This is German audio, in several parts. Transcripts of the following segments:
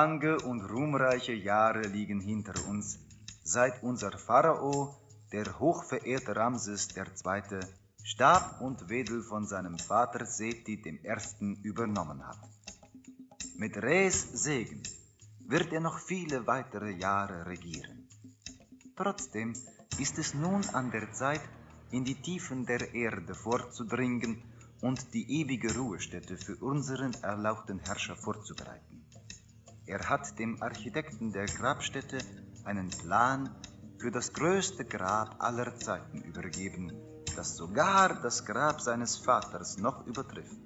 Lange und ruhmreiche Jahre liegen hinter uns, seit unser Pharao, der hochverehrte Ramses II., Stab und Wedel von seinem Vater Seti I. übernommen hat. Mit Res Segen wird er noch viele weitere Jahre regieren. Trotzdem ist es nun an der Zeit, in die Tiefen der Erde vorzudringen und die ewige Ruhestätte für unseren erlauchten Herrscher vorzubereiten. Er hat dem Architekten der Grabstätte einen Plan für das größte Grab aller Zeiten übergeben, das sogar das Grab seines Vaters noch übertrifft.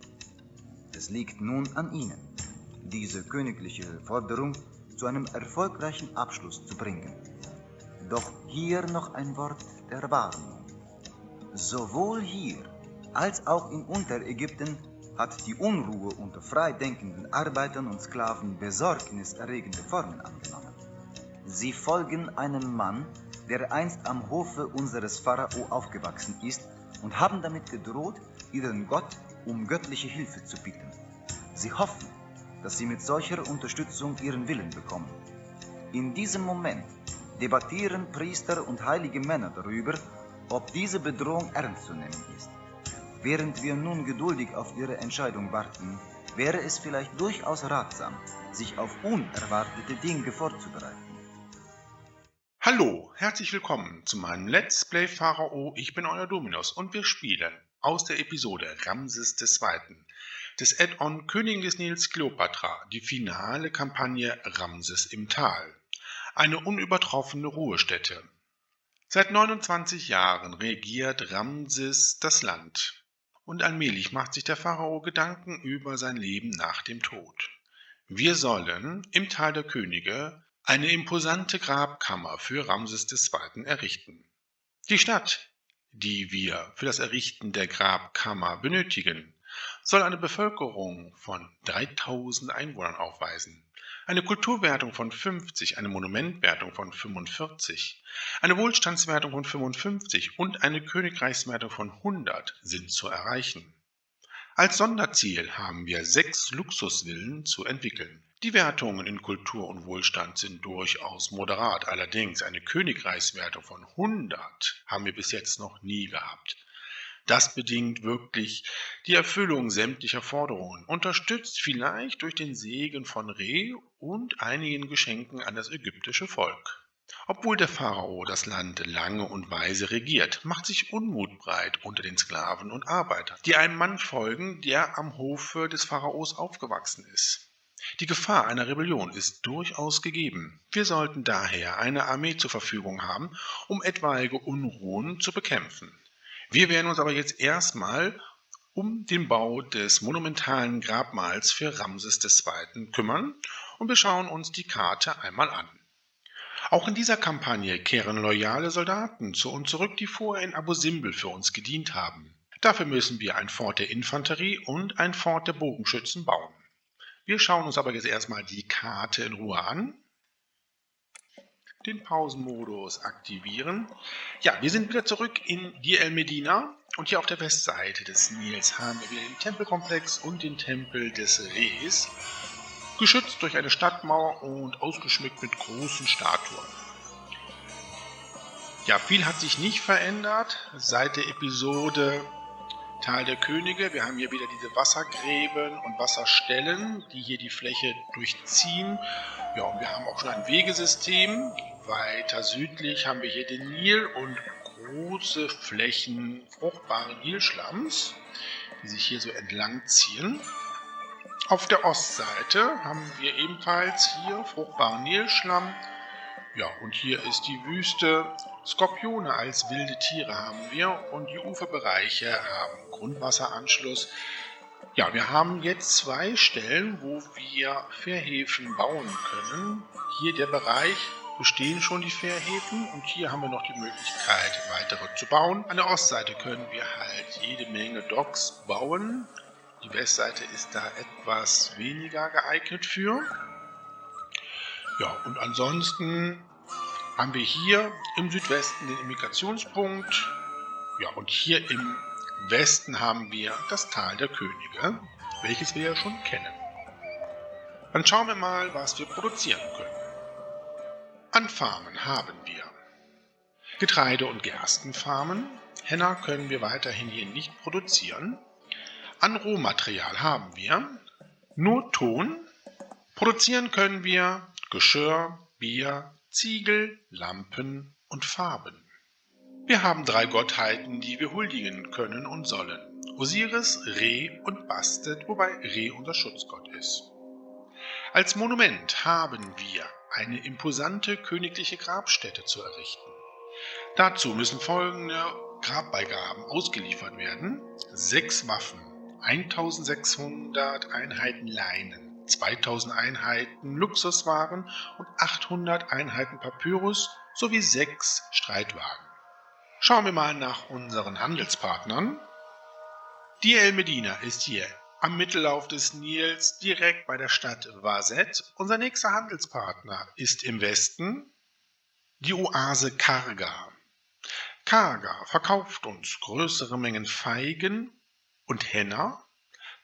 Es liegt nun an Ihnen, diese königliche Forderung zu einem erfolgreichen Abschluss zu bringen. Doch hier noch ein Wort der Warnung. Sowohl hier als auch in Unterägypten hat die Unruhe unter freidenkenden Arbeitern und Sklaven besorgniserregende Formen angenommen. Sie folgen einem Mann, der einst am Hofe unseres Pharao aufgewachsen ist, und haben damit gedroht, ihren Gott um göttliche Hilfe zu bitten. Sie hoffen, dass sie mit solcher Unterstützung ihren Willen bekommen. In diesem Moment debattieren Priester und heilige Männer darüber, ob diese Bedrohung ernst zu nehmen ist. Während wir nun geduldig auf ihre Entscheidung warten, wäre es vielleicht durchaus ratsam, sich auf unerwartete Dinge vorzubereiten. Hallo, herzlich willkommen zu meinem Let's Play Pharao. Ich bin euer Dominus und wir spielen aus der Episode Ramses II. Des Add-on Königin des Nils Kleopatra die finale Kampagne Ramses im Tal. Eine unübertroffene Ruhestätte. Seit 29 Jahren regiert Ramses das Land. Und allmählich macht sich der Pharao Gedanken über sein Leben nach dem Tod. Wir sollen im Tal der Könige eine imposante Grabkammer für Ramses II. Errichten. Die Stadt, die wir für das Errichten der Grabkammer benötigen, soll eine Bevölkerung von 3000 Einwohnern aufweisen. Eine Kulturwertung von 50, eine Monumentwertung von 45, eine Wohlstandswertung von 55 und eine Königreichswertung von 100 sind zu erreichen. Als Sonderziel haben wir 6 Luxusvillen zu entwickeln. Die Wertungen in Kultur und Wohlstand sind durchaus moderat, allerdings eine Königreichswertung von 100 haben wir bis jetzt noch nie gehabt. Das bedingt wirklich die Erfüllung sämtlicher Forderungen, unterstützt vielleicht durch den Segen von Re und einigen Geschenken an das ägyptische Volk. Obwohl der Pharao das Land lange und weise regiert, macht sich Unmut breit unter den Sklaven und Arbeitern, die einem Mann folgen, der am Hofe des Pharaos aufgewachsen ist. Die Gefahr einer Rebellion ist durchaus gegeben. Wir sollten daher eine Armee zur Verfügung haben, um etwaige Unruhen zu bekämpfen. Wir werden uns aber jetzt erstmal um den Bau des monumentalen Grabmals für Ramses II. Kümmern und wir schauen uns die Karte einmal an. Auch in dieser Kampagne kehren loyale Soldaten zu uns zurück, die vorher in Abu Simbel für uns gedient haben. Dafür müssen wir ein Fort der Infanterie und ein Fort der Bogenschützen bauen. Wir schauen uns aber jetzt erstmal die Karte in Ruhe an. Den Pausenmodus aktivieren. Ja, wir sind wieder zurück in Dir el-Medina und hier auf der Westseite des Nils haben wir wieder den Tempelkomplex und den Tempel des Res, geschützt durch eine Stadtmauer und ausgeschmückt mit großen Statuen. Ja, viel hat sich nicht verändert seit der Episode Tal der Könige. Wir haben hier wieder diese Wassergräben und Wasserstellen, die hier die Fläche durchziehen. Ja, und wir haben auch schon ein Wegesystem. Weiter südlich haben wir hier den Nil und große Flächen fruchtbaren Nilschlamms, die sich hier so entlang ziehen. Auf der Ostseite haben wir ebenfalls hier fruchtbaren Nilschlamm. Ja, und hier ist die Wüste. Skorpione als wilde Tiere haben wir und die Uferbereiche haben Grundwasseranschluss. Ja, wir haben jetzt 2 Stellen, wo wir Fährhäfen bauen können. Hier der Bereich bestehen schon die Fährhäfen und hier haben wir noch die Möglichkeit, weitere zu bauen. An der Ostseite können wir halt jede Menge Docks bauen. Die Westseite ist da etwas weniger geeignet für. Ja, und ansonsten haben wir hier im Südwesten den Immigrationspunkt. Ja, und hier im Westen haben wir das Tal der Könige, welches wir ja schon kennen. Dann schauen wir mal, was wir produzieren können. An Farmen haben wir Getreide- und Gerstenfarmen. Henna können wir weiterhin hier nicht produzieren. An Rohmaterial haben wir nur Ton. Produzieren können wir Geschirr, Bier, Ziegel, Lampen und Farben. Wir haben 3 Gottheiten, die wir huldigen können und sollen. Osiris, Re und Bastet, wobei Re unser Schutzgott ist. Als Monument haben wir eine imposante königliche Grabstätte zu errichten. Dazu müssen folgende Grabbeigaben ausgeliefert werden: 6 Waffen, 1600 Einheiten Leinen, 2000 Einheiten Luxuswaren und 800 Einheiten Papyrus sowie 6 Streitwagen. Schauen wir mal nach unseren Handelspartnern. Die El Medina ist hier am Mittellauf des Nils, direkt bei der Stadt Wazet. Unser nächster Handelspartner ist im Westen die Oase Karga. Karga verkauft uns größere Mengen Feigen und Henna,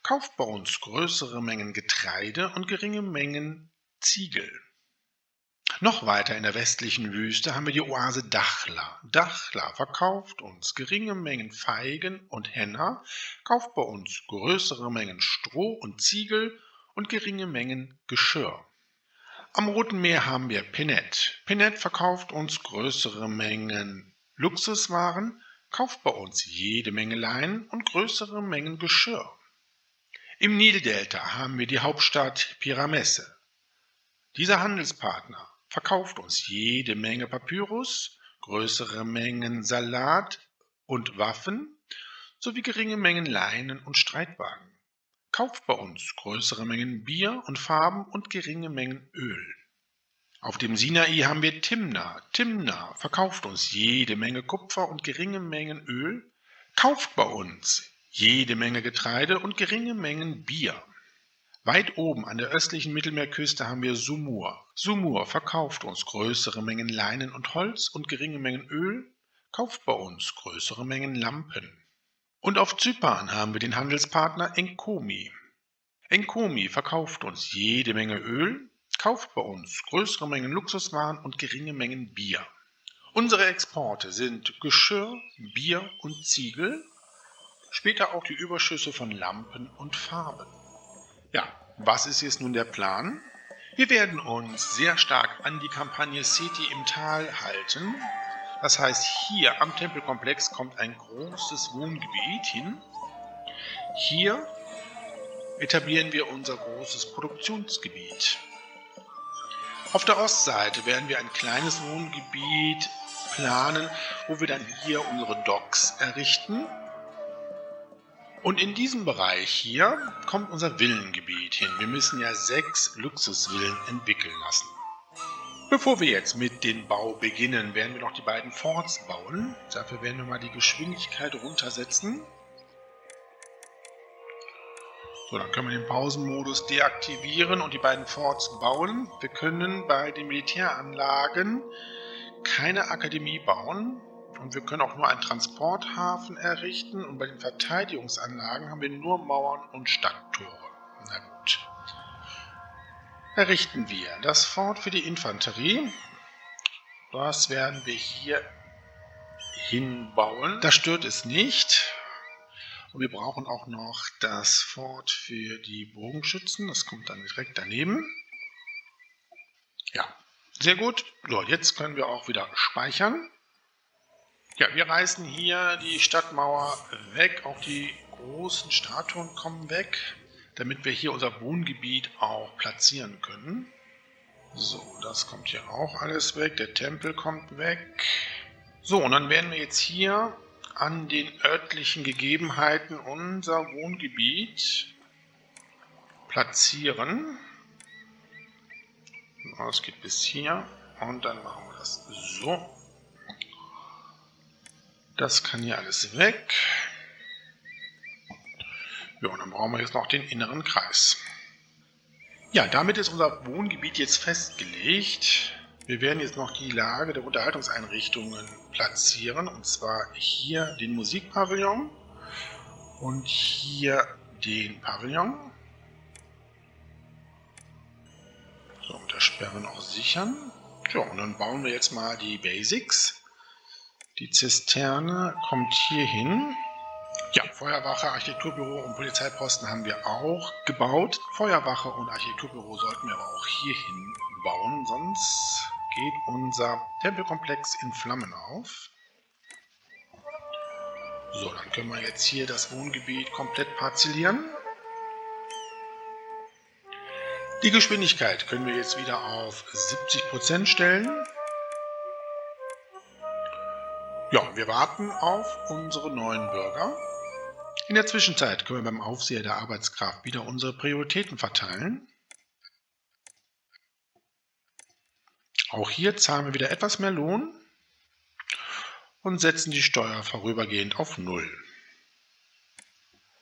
kauft bei uns größere Mengen Getreide und geringe Mengen Ziegel. Noch weiter in der westlichen Wüste haben wir die Oase Dakhla. Dakhla verkauft uns geringe Mengen Feigen und Henna, kauft bei uns größere Mengen Stroh und Ziegel und geringe Mengen Geschirr. Am Roten Meer haben wir Penet. Penet verkauft uns größere Mengen Luxuswaren, kauft bei uns jede Menge Leinen und größere Mengen Geschirr. Im Nildelta haben wir die Hauptstadt Pyramesse. Dieser Handelspartner verkauft uns jede Menge Papyrus, größere Mengen Salat und Waffen sowie geringe Mengen Leinen und Streitwagen. Kauft bei uns größere Mengen Bier und Farben und geringe Mengen Öl. Auf dem Sinai haben wir Timna. Timna verkauft uns jede Menge Kupfer und geringe Mengen Öl, kauft bei uns jede Menge Getreide und geringe Mengen Bier. Weit oben an der östlichen Mittelmeerküste haben wir Sumur. Sumur verkauft uns größere Mengen Leinen und Holz und geringe Mengen Öl, kauft bei uns größere Mengen Lampen. Und auf Zypern haben wir den Handelspartner Enkomi. Enkomi verkauft uns jede Menge Öl, kauft bei uns größere Mengen Luxuswaren und geringe Mengen Bier. Unsere Exporte sind Geschirr, Bier und Ziegel, später auch die Überschüsse von Lampen und Farben. Ja, was ist jetzt nun der Plan? Wir werden uns sehr stark an die Kampagne Seti im Tal halten. Das heißt, hier am Tempelkomplex kommt ein großes Wohngebiet hin. Hier etablieren wir unser großes Produktionsgebiet. Auf der Ostseite werden wir ein kleines Wohngebiet planen, wo wir dann hier unsere Docks errichten. Und in diesem Bereich hier kommt unser Villengebiet hin. Wir müssen ja 6 Luxusvillen entwickeln lassen. Bevor wir jetzt mit dem Bau beginnen, werden wir noch die beiden Forts bauen. Dafür werden wir mal die Geschwindigkeit runtersetzen. So, dann können wir den Pausenmodus deaktivieren und die beiden Forts bauen. Wir können bei den Militäranlagen keine Akademie bauen. Und wir können auch nur einen Transporthafen errichten. Und bei den Verteidigungsanlagen haben wir nur Mauern und Stadttore. Na gut. Errichten wir das Fort für die Infanterie. Das werden wir hier hinbauen. Das stört es nicht. Und wir brauchen auch noch das Fort für die Bogenschützen. Das kommt dann direkt daneben. Ja, sehr gut. So, jetzt können wir auch wieder speichern. Ja, wir reißen hier die Stadtmauer weg, auch die großen Statuen kommen weg, damit wir hier unser Wohngebiet auch platzieren können. So, das kommt hier auch alles weg, der Tempel kommt weg. So, und dann werden wir jetzt hier an den örtlichen Gegebenheiten unser Wohngebiet platzieren. Das geht bis hier und dann machen wir das so. Das kann hier alles weg. Ja, und dann brauchen wir jetzt noch den inneren Kreis. Ja, damit ist unser Wohngebiet jetzt festgelegt. Wir werden jetzt noch die Lage der Unterhaltungseinrichtungen platzieren. Und zwar hier den Musikpavillon und hier den Pavillon. So, mit der Sperre noch sichern. Ja, und dann bauen wir jetzt mal die Basics. Die Zisterne kommt hier hin. Ja, Feuerwache, Architekturbüro und Polizeiposten haben wir auch gebaut. Feuerwache und Architekturbüro sollten wir aber auch hierhin bauen, sonst geht unser Tempelkomplex in Flammen auf. So, dann können wir jetzt hier das Wohngebiet komplett parzellieren. Die Geschwindigkeit können wir jetzt wieder auf 70% stellen. Ja, wir warten auf unsere neuen Bürger. In der Zwischenzeit können wir beim Aufseher der Arbeitskraft wieder unsere Prioritäten verteilen. Auch hier zahlen wir wieder etwas mehr Lohn und setzen die Steuer vorübergehend auf 0.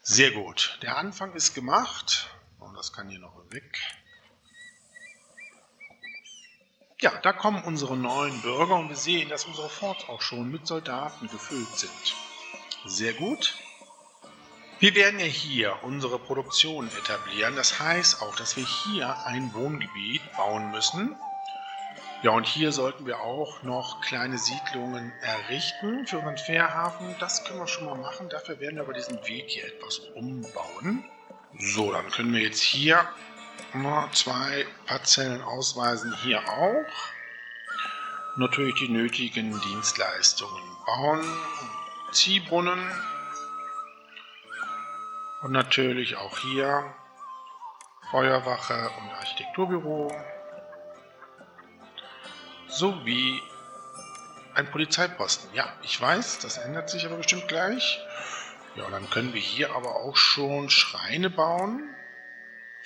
Sehr gut, der Anfang ist gemacht und das kann hier noch weg. Ja, da kommen unsere neuen Bürger und wir sehen, dass unsere Forts auch schon mit Soldaten gefüllt sind. Sehr gut. Wir werden ja hier unsere Produktion etablieren. Das heißt auch, dass wir hier ein Wohngebiet bauen müssen. Ja, und hier sollten wir auch noch kleine Siedlungen errichten für unseren Fährhafen. Das können wir schon mal machen. Dafür werden wir aber diesen Weg hier etwas umbauen. So, dann können wir jetzt hier 2 Parzellen ausweisen. Hier auch. Natürlich die nötigen Dienstleistungen bauen. Ziehbrunnen. Und natürlich auch hier Feuerwache und Architekturbüro sowie ein Polizeiposten. Ja, ich weiß, das ändert sich aber bestimmt gleich. Ja, dann können wir hier aber auch schon Schreine bauen.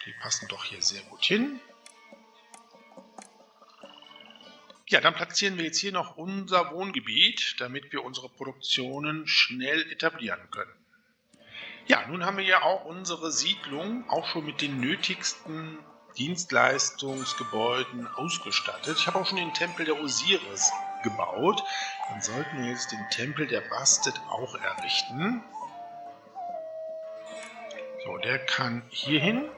Die passen doch hier sehr gut hin. Ja, dann platzieren wir jetzt hier noch unser Wohngebiet, damit wir unsere Produktionen schnell etablieren können. Ja, nun haben wir ja auch unsere Siedlung auch schon mit den nötigsten Dienstleistungsgebäuden ausgestattet. Ich habe auch schon den Tempel der Osiris gebaut. Dann sollten wir jetzt den Tempel der Bastet auch errichten. So, der kann hier hin.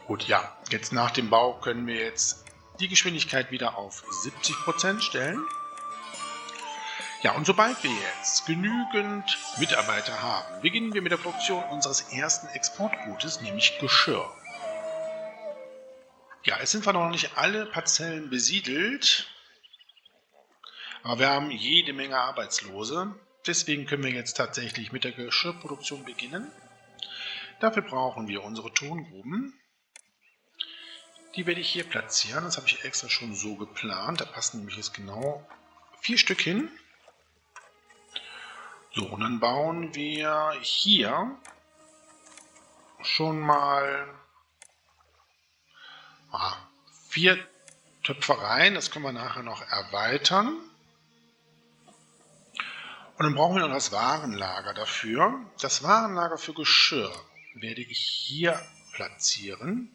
Gut, ja, jetzt nach dem Bau können wir jetzt die Geschwindigkeit wieder auf 70% stellen. Ja, und sobald wir jetzt genügend Mitarbeiter haben, beginnen wir mit der Produktion unseres ersten Exportgutes, nämlich Geschirr. Ja, es sind zwar noch nicht alle Parzellen besiedelt, aber wir haben jede Menge Arbeitslose. Deswegen können wir jetzt tatsächlich mit der Geschirrproduktion beginnen. Dafür brauchen wir unsere Tongruben. Die werde ich hier platzieren, das habe ich extra schon so geplant. Da passen nämlich jetzt genau 4 Stück hin. So, und dann bauen wir hier schon mal 4 Töpfereien. Das können wir nachher noch erweitern. Und dann brauchen wir noch das Warenlager dafür. Das Warenlager für Geschirr werde ich hier platzieren.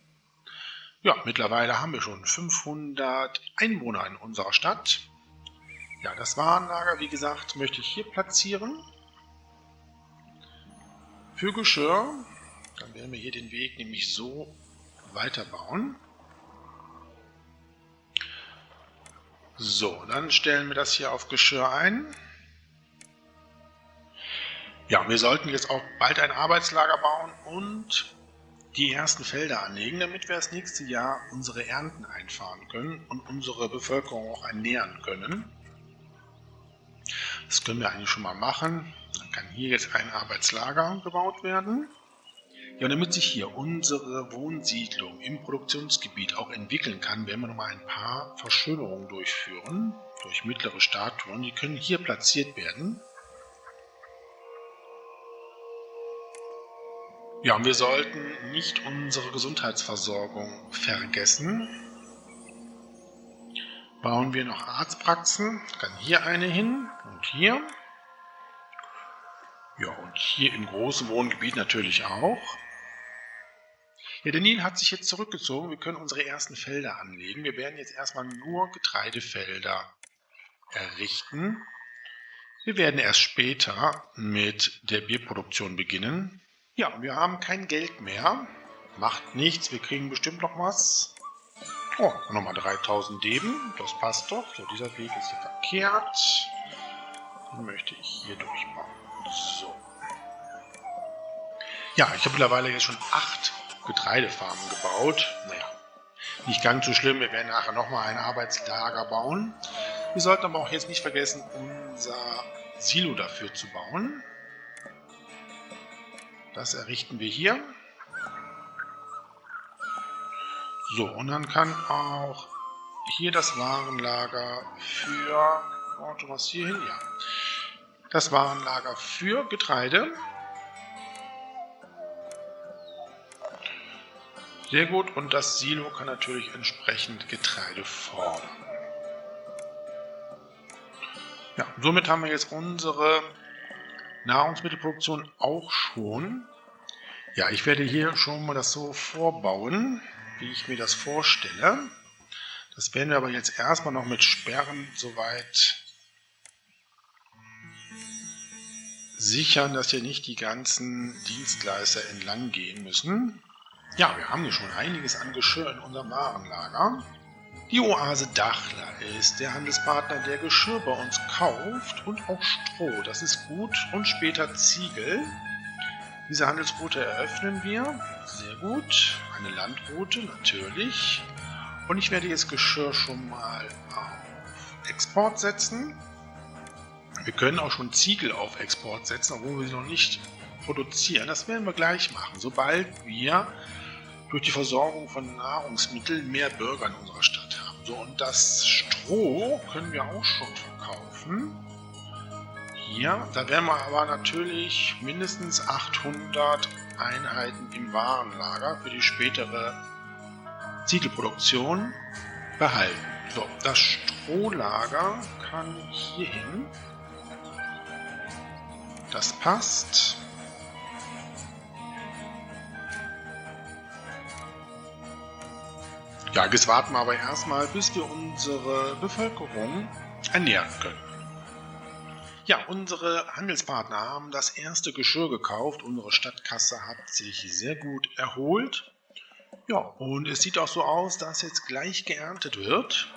Ja, mittlerweile haben wir schon 500 Einwohner in unserer Stadt. Ja, das Warenlager, wie gesagt, möchte ich hier platzieren. Für Geschirr, dann werden wir hier den Weg nämlich so weiterbauen. So, dann stellen wir das hier auf Geschirr ein. Ja, wir sollten jetzt auch bald ein Arbeitslager bauen und die ersten Felder anlegen, damit wir das nächste Jahr unsere Ernten einfahren können und unsere Bevölkerung auch ernähren können. Das können wir eigentlich schon mal machen. Dann kann hier jetzt ein Arbeitslager gebaut werden. Ja, und damit sich hier unsere Wohnsiedlung im Produktionsgebiet auch entwickeln kann, werden wir noch mal ein paar Verschönerungen durchführen, durch mittlere Statuen. Die können hier platziert werden. Ja, und wir sollten nicht unsere Gesundheitsversorgung vergessen. Bauen wir noch Arztpraxen, kann hier eine hin und hier. Ja, und hier im großen Wohngebiet natürlich auch. Ja, der Nil hat sich jetzt zurückgezogen. Wir können unsere ersten Felder anlegen. Wir werden jetzt erstmal nur Getreidefelder errichten. Wir werden erst später mit der Bierproduktion beginnen. Ja, wir haben kein Geld mehr. Macht nichts, wir kriegen bestimmt noch was. Oh, nochmal 3000 Deben. Das passt doch. So, dieser Weg ist hier verkehrt. Den möchte ich hier durchbauen. So. Ja, ich habe mittlerweile jetzt schon 8 Getreidefarmen gebaut. Naja, nicht ganz so schlimm. Wir werden nachher nochmal ein Arbeitslager bauen. Wir sollten aber auch jetzt nicht vergessen, unser Silo dafür zu bauen. Das errichten wir hier. So, und dann kann auch hier das Warenlager für... Warte, was hier hin? Ja. Das Warenlager für Getreide. Sehr gut. Und das Silo kann natürlich entsprechend Getreide fordern. Ja, somit haben wir jetzt unsere Nahrungsmittelproduktion auch schon. Ja, ich werde hier schon mal das so vorbauen, wie ich mir das vorstelle. Das werden wir aber jetzt erstmal noch mit Sperren soweit sichern, dass hier nicht die ganzen Dienstleister entlang gehen müssen. Ja, wir haben hier schon einiges an Geschirr in unserem Warenlager. Die Oase Dachler ist der Handelspartner, der Geschirr bei uns kauft und auch Stroh. Das ist gut. Und später Ziegel. Diese Handelsroute eröffnen wir. Sehr gut. Eine Landroute natürlich. Und ich werde jetzt Geschirr schon mal auf Export setzen. Wir können auch schon Ziegel auf Export setzen, obwohl wir sie noch nicht produzieren. Das werden wir gleich machen, sobald wir durch die Versorgung von Nahrungsmitteln mehr Bürger in unserer Stadt haben. So, und das Stroh können wir auch schon verkaufen. Hier, da werden wir aber natürlich mindestens 800 Einheiten im Warenlager für die spätere Ziegelproduktion behalten. So, das Strohlager kann hier hin. Das passt. Ja, jetzt warten wir aber erstmal, bis wir unsere Bevölkerung ernähren können. Ja, unsere Handelspartner haben das erste Geschirr gekauft. Unsere Stadtkasse hat sich sehr gut erholt. Ja, und es sieht auch so aus, dass jetzt gleich geerntet wird.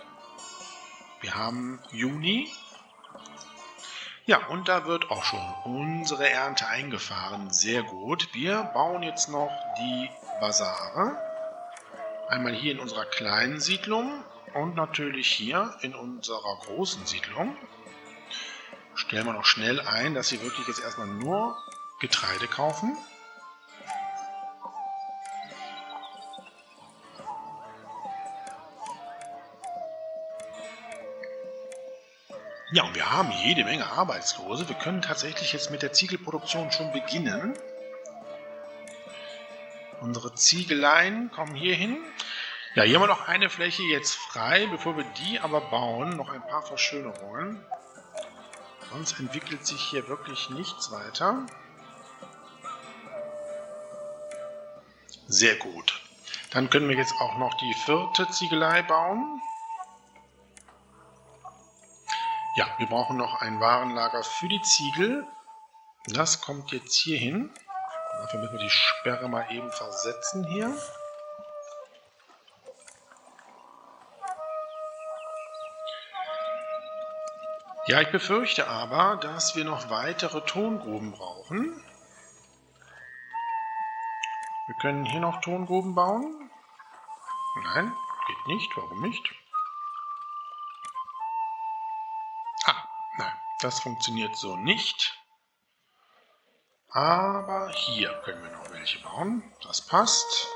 Wir haben Juni. Ja, und da wird auch schon unsere Ernte eingefahren. Sehr gut. Wir bauen jetzt noch die Basare. Einmal hier in unserer kleinen Siedlung und natürlich hier in unserer großen Siedlung. Stellen wir noch schnell ein, dass Sie wirklich jetzt erstmal nur Getreide kaufen. Ja, und wir haben jede Menge Arbeitslose. Wir können tatsächlich jetzt mit der Ziegelproduktion schon beginnen. Unsere Ziegeleien kommen hier hin. Ja, hier haben wir noch eine Fläche jetzt frei. Bevor wir die aber bauen, noch ein paar Verschönerungen. Sonst entwickelt sich hier wirklich nichts weiter. Sehr gut. Dann können wir jetzt auch noch die 4. Ziegelei bauen. Ja, wir brauchen noch ein Warenlager für die Ziegel. Das kommt jetzt hier hin. Dafür müssen wir die Sperre mal eben versetzen hier. Ja, ich befürchte aber, dass wir noch weitere Tongruben brauchen. Wir können hier noch Tongruben bauen. Nein, geht nicht. Warum nicht? Nein, das funktioniert so nicht. Aber hier können wir noch welche bauen. Das passt.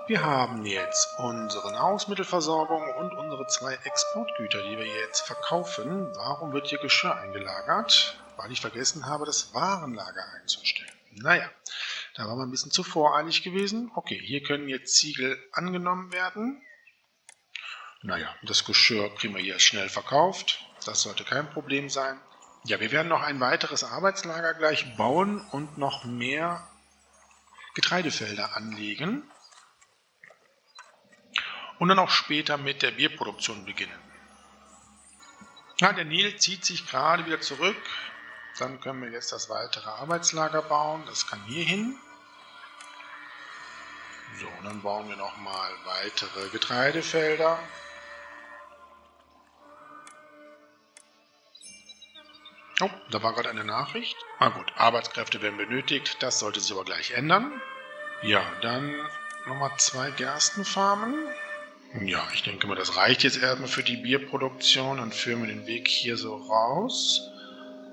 Wir haben jetzt unsere Nahrungsmittelversorgung und unsere 2 Exportgüter, die wir jetzt verkaufen. Warum wird hier Geschirr eingelagert? Weil ich vergessen habe, das Warenlager einzustellen. Naja, da waren wir ein bisschen zu voreilig gewesen. Okay, hier können jetzt Ziegel angenommen werden. Naja, das Geschirr kriegen wir hier schnell verkauft. Das sollte kein Problem sein. Ja, wir werden noch ein weiteres Arbeitslager gleich bauen und noch mehr Getreidefelder anlegen. Und dann auch später mit der Bierproduktion beginnen. Ja, der Nil zieht sich gerade wieder zurück. Dann können wir jetzt das weitere Arbeitslager bauen. Das kann hier hin. So, und dann bauen wir nochmal weitere Getreidefelder. Oh, da war gerade eine Nachricht. Ah gut, Arbeitskräfte werden benötigt. Das sollte sich aber gleich ändern. Ja, dann nochmal 2 Gerstenfarmen. Ja, ich denke mal, das reicht jetzt erstmal für die Bierproduktion. Dann führen wir den Weg hier so raus.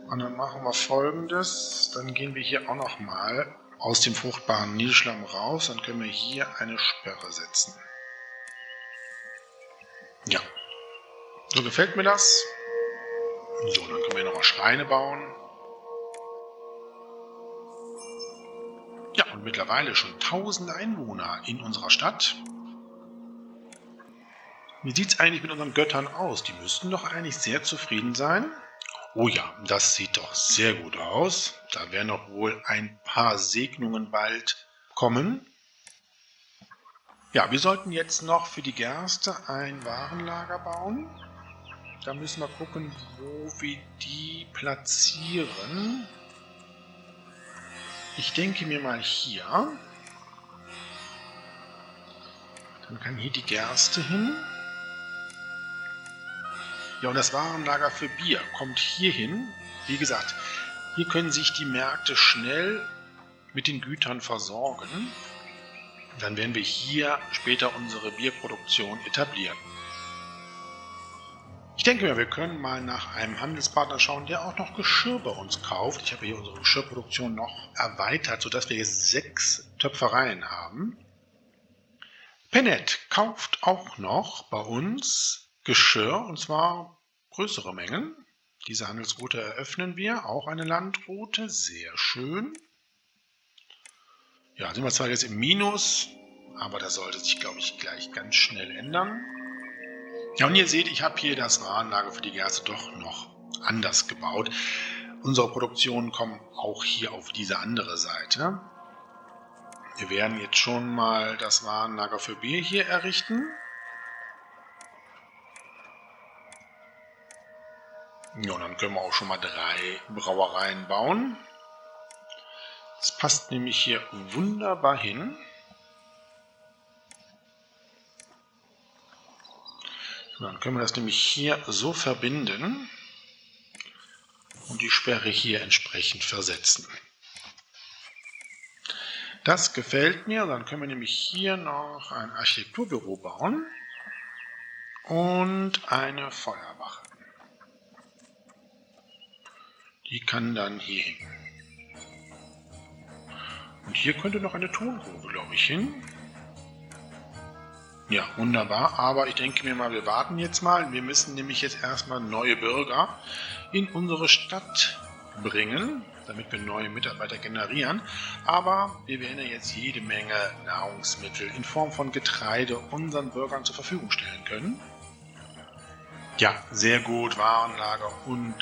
Und dann machen wir Folgendes. Dann gehen wir hier auch nochmal aus dem fruchtbaren Nilschlamm raus. Dann können wir hier eine Sperre setzen. Ja, so gefällt mir das. So, dann können wir nochmal Schreine bauen. Ja, und mittlerweile schon 1000 Einwohner in unserer Stadt. Wie sieht es eigentlich mit unseren Göttern aus? Die müssten doch eigentlich sehr zufrieden sein. Oh ja, das sieht doch sehr gut aus. Da werden doch wohl ein paar Segnungen bald kommen. Ja, wir sollten jetzt noch für die Gerste ein Warenlager bauen. Da müssen wir gucken, wo wir die platzieren. Ich denke mir mal hier. Dann kann hier die Gerste hin. Ja, und das Warenlager für Bier kommt hier hin. Wie gesagt, hier können sich die Märkte schnell mit den Gütern versorgen. Dann werden wir hier später unsere Bierproduktion etablieren. Ich denke mal, wir können mal nach einem Handelspartner schauen, der auch noch Geschirr bei uns kauft. Ich habe hier unsere Geschirrproduktion noch erweitert, sodass wir jetzt 6 Töpfereien haben. Penet kauft auch noch bei uns Geschirr, und zwar größere Mengen. Diese Handelsroute eröffnen wir, auch eine Landroute, sehr schön. Ja, sind wir zwar jetzt im Minus, aber das sollte sich, glaube ich, gleich ganz schnell ändern. Ja, und ihr seht, ich habe hier das Warenlager für die Gerste doch noch anders gebaut. Unsere Produktionen kommen auch hier auf diese andere Seite. Wir werden jetzt schon mal das Warenlager für Bier hier errichten. Ja, und dann können wir auch schon mal 3 Brauereien bauen. Das passt nämlich hier wunderbar hin. Dann können wir das nämlich hier so verbinden und die Sperre hier entsprechend versetzen. Das gefällt mir. Dann können wir nämlich hier noch ein Architekturbüro bauen und eine Feuerwache. Die kann dann hier hin. Und hier könnte noch eine Tongrube, glaube ich, hin. Ja, wunderbar, aber ich denke mir mal, wir warten jetzt mal. Wir müssen nämlich jetzt erstmal neue Bürger in unsere Stadt bringen, damit wir neue Mitarbeiter generieren. Aber wir werden ja jetzt jede Menge Nahrungsmittel in Form von Getreide unseren Bürgern zur Verfügung stellen können. Ja, sehr gut, Warenlager und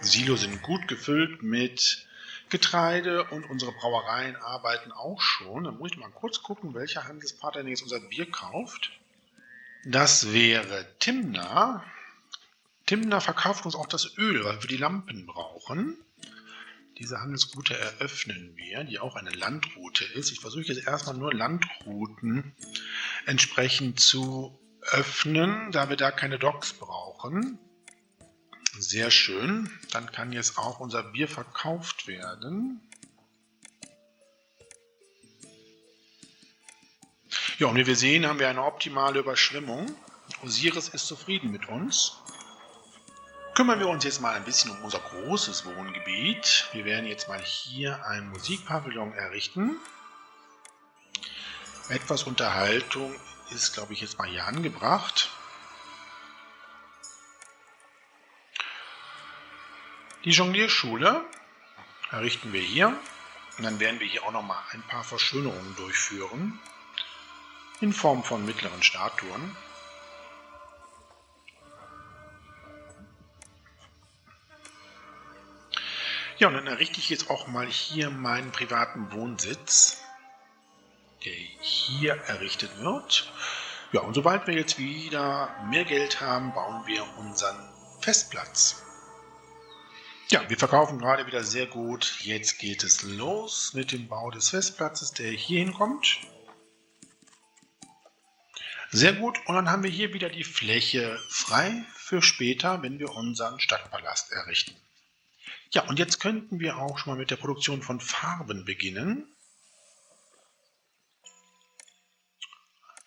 Silo sind gut gefüllt mit Getreide und unsere Brauereien arbeiten auch schon. Dann muss ich mal kurz gucken, welcher Handelspartner jetzt unser Bier kauft. Das wäre Timna. Timna verkauft uns auch das Öl, weil wir die Lampen brauchen. Diese Handelsroute eröffnen wir, die auch eine Landroute ist. Ich versuche jetzt erstmal nur Landrouten entsprechend zu öffnen, da wir da keine Docks brauchen. Sehr schön. Dann kann jetzt auch unser Bier verkauft werden. Ja, und wie wir sehen, haben wir eine optimale Überschwemmung. Osiris ist zufrieden mit uns. Kümmern wir uns jetzt mal ein bisschen um unser großes Wohngebiet. Wir werden jetzt mal hier ein Musikpavillon errichten. Etwas Unterhaltung ist, glaube ich, jetzt mal hier angebracht. Die Jonglierschule errichten wir hier. Und dann werden wir hier auch nochmal ein paar Verschönerungen durchführen. In Form von mittleren Statuen. Ja, und dann errichte ich jetzt auch mal hier meinen privaten Wohnsitz, der hier errichtet wird. Ja, und sobald wir jetzt wieder mehr Geld haben, bauen wir unseren Festplatz. Ja, wir verkaufen gerade wieder sehr gut. Jetzt geht es los mit dem Bau des Festplatzes, der hier hinkommt. Sehr gut, und dann haben wir hier wieder die Fläche frei für später, wenn wir unseren Stadtpalast errichten. Ja, und jetzt könnten wir auch schon mal mit der Produktion von Farben beginnen.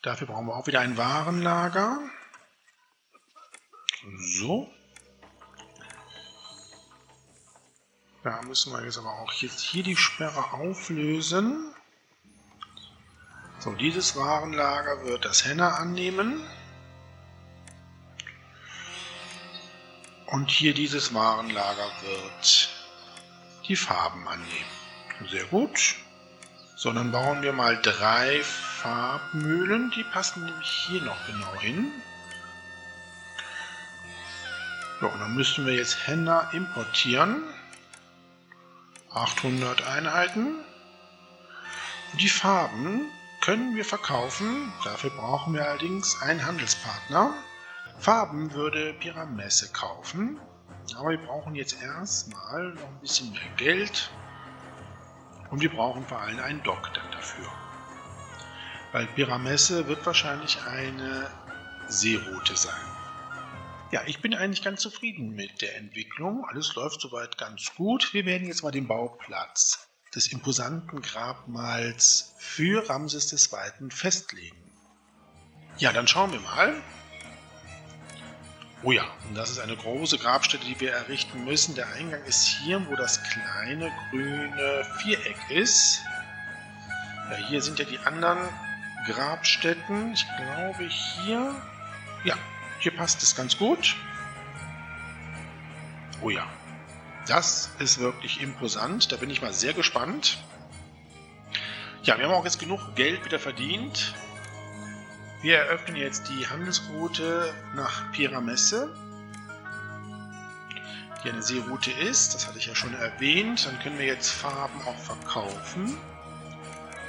Dafür brauchen wir auch wieder ein Warenlager. So. Da müssen wir jetzt aber auch jetzt hier die Sperre auflösen. So, dieses Warenlager wird das Henna annehmen. Und hier dieses Warenlager wird die Farben annehmen. Sehr gut. So, dann bauen wir mal 3 Farbmühlen. Die passen nämlich hier noch genau hin. So, und dann müssen wir jetzt Henna importieren. 800 Einheiten. Und die Farben können wir verkaufen. Dafür brauchen wir allerdings einen Handelspartner. Farben würde Piramesse kaufen. Aber wir brauchen jetzt erstmal noch ein bisschen mehr Geld. Und wir brauchen vor allem einen Dock dann dafür. Weil Piramesse wird wahrscheinlich eine Seeroute sein. Ja, ich bin eigentlich ganz zufrieden mit der Entwicklung. Alles läuft soweit ganz gut. Wir werden jetzt mal den Bauplatz des imposanten Grabmals für Ramses II. Festlegen. Ja, dann schauen wir mal. Oh ja, und das ist eine große Grabstätte, die wir errichten müssen. Der Eingang ist hier, wo das kleine grüne Viereck ist. Ja, hier sind ja die anderen Grabstätten. Ich glaube hier... Ja, hier passt es ganz gut. Oh ja, das ist wirklich imposant. Da bin ich mal sehr gespannt. Ja, wir haben auch jetzt genug Geld wieder verdient. Wir eröffnen jetzt die Handelsroute nach Piramesse, die eine Seeroute ist. Das hatte ich ja schon erwähnt. Dann können wir jetzt Farben auch verkaufen.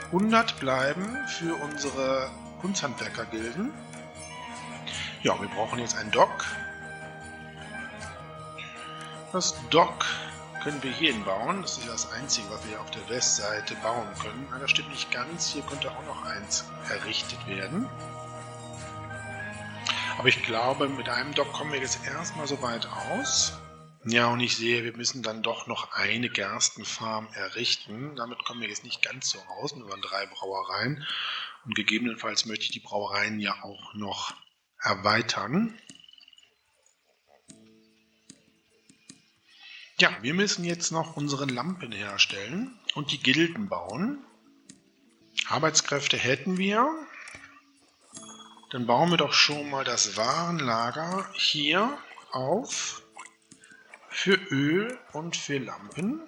100 bleiben für unsere Kunsthandwerkergilden. Ja, wir brauchen jetzt ein Dock. Das Dock können wir hierhin bauen. Das ist das Einzige, was wir auf der Westseite bauen können. Nein, das stimmt nicht ganz. Hier könnte auch noch eins errichtet werden. Aber ich glaube, mit einem Dock kommen wir jetzt erstmal so weit aus. Ja, und ich sehe, wir müssen dann doch noch eine Gerstenfarm errichten. Damit kommen wir jetzt nicht ganz so raus. Wir waren 3 Brauereien. Und gegebenenfalls möchte ich die Brauereien ja auch noch erweitern. Ja, wir müssen jetzt noch unsere Lampen herstellen und die Gilden bauen. Arbeitskräfte hätten wir. Dann bauen wir doch schon mal das Warenlager hier auf für Öl und für Lampen.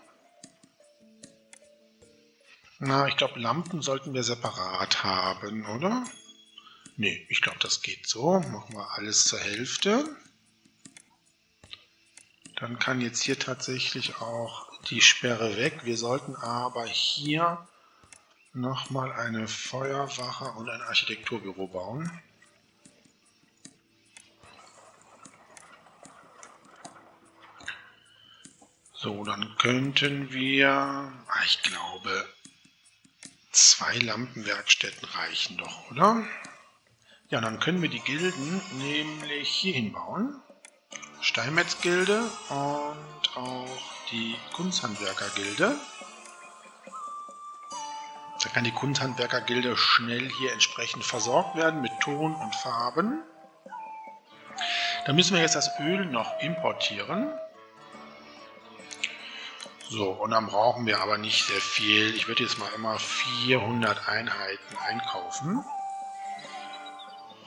Na, ich glaube, Lampen sollten wir separat haben, oder? Nee, ich glaube, das geht so. Machen wir alles zur Hälfte. Dann kann jetzt hier tatsächlich auch die Sperre weg. Wir sollten aber hier nochmal eine Feuerwache und ein Architekturbüro bauen. So, dann könnten wir, ich glaube, 2 Lampenwerkstätten reichen doch, oder? Ja, dann können wir die Gilden nämlich hier hinbauen. Steinmetzgilde und auch die Kunsthandwerkergilde. Da kann die Kunsthandwerkergilde schnell hier entsprechend versorgt werden mit Ton und Farben. Dann müssen wir jetzt das Öl noch importieren. So, und dann brauchen wir aber nicht sehr viel. Ich würde jetzt mal immer 400 Einheiten einkaufen.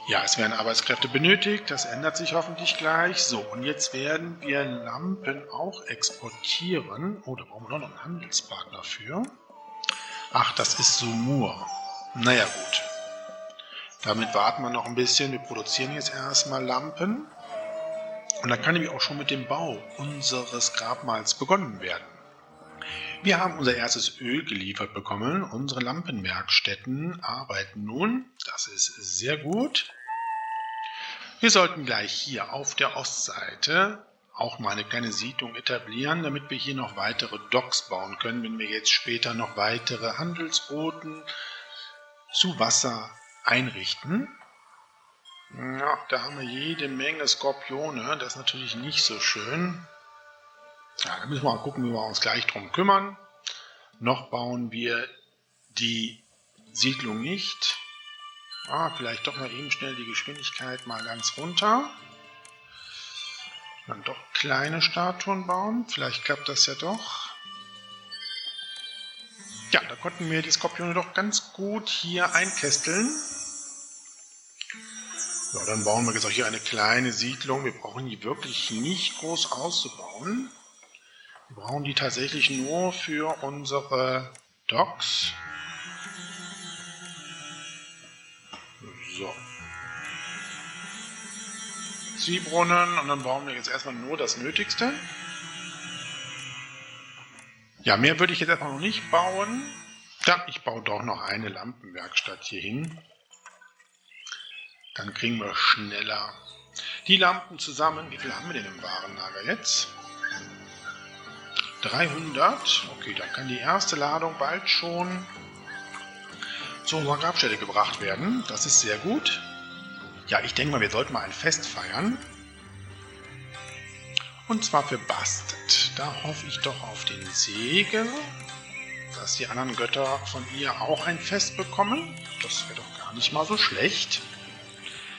Ja, es werden Arbeitskräfte benötigt, das ändert sich hoffentlich gleich. So, und jetzt werden wir Lampen auch exportieren. Oh, da brauchen wir noch einen Handelspartner für. Ach, das ist Sumur. Naja, gut. Damit warten wir noch ein bisschen. Wir produzieren jetzt erstmal Lampen. Und dann kann nämlich auch schon mit dem Bau unseres Grabmals begonnen werden. Wir haben unser erstes Öl geliefert bekommen. Unsere Lampenwerkstätten arbeiten nun. Das ist sehr gut. Wir sollten gleich hier auf der Ostseite auch mal eine kleine Siedlung etablieren, damit wir hier noch weitere Docks bauen können, wenn wir jetzt später noch weitere Handelsrouten zu Wasser einrichten. Ja, da haben wir jede Menge Skorpione. Das ist natürlich nicht so schön. Ja, da müssen wir mal gucken, wie wir uns gleich drum kümmern. Noch bauen wir die Siedlung nicht. Vielleicht doch mal eben schnell die Geschwindigkeit mal ganz runter. Dann doch kleine Statuen bauen. Vielleicht klappt das ja doch. Ja, da konnten wir die Skorpione doch ganz gut hier einkästeln. Ja, dann bauen wir jetzt auch hier eine kleine Siedlung. Wir brauchen die wirklich nicht groß auszubauen. Wir brauchen die tatsächlich nur für unsere Docks. So. Ziehbrunnen und dann bauen wir jetzt erstmal nur das Nötigste. Ja, mehr würde ich jetzt erstmal noch nicht bauen. Ja, ich baue doch noch eine Lampenwerkstatt hier hin. Dann kriegen wir schneller die Lampen zusammen. Wie viel haben wir denn im Warenlager jetzt? 300. Okay, dann kann die erste Ladung bald schon zu unserer Grabstätte gebracht werden. Das ist sehr gut. Ja, ich denke mal, wir sollten mal ein Fest feiern. Und zwar für Bastet. Da hoffe ich doch auf den Segen, dass die anderen Götter von ihr auch ein Fest bekommen. Das wäre doch gar nicht mal so schlecht.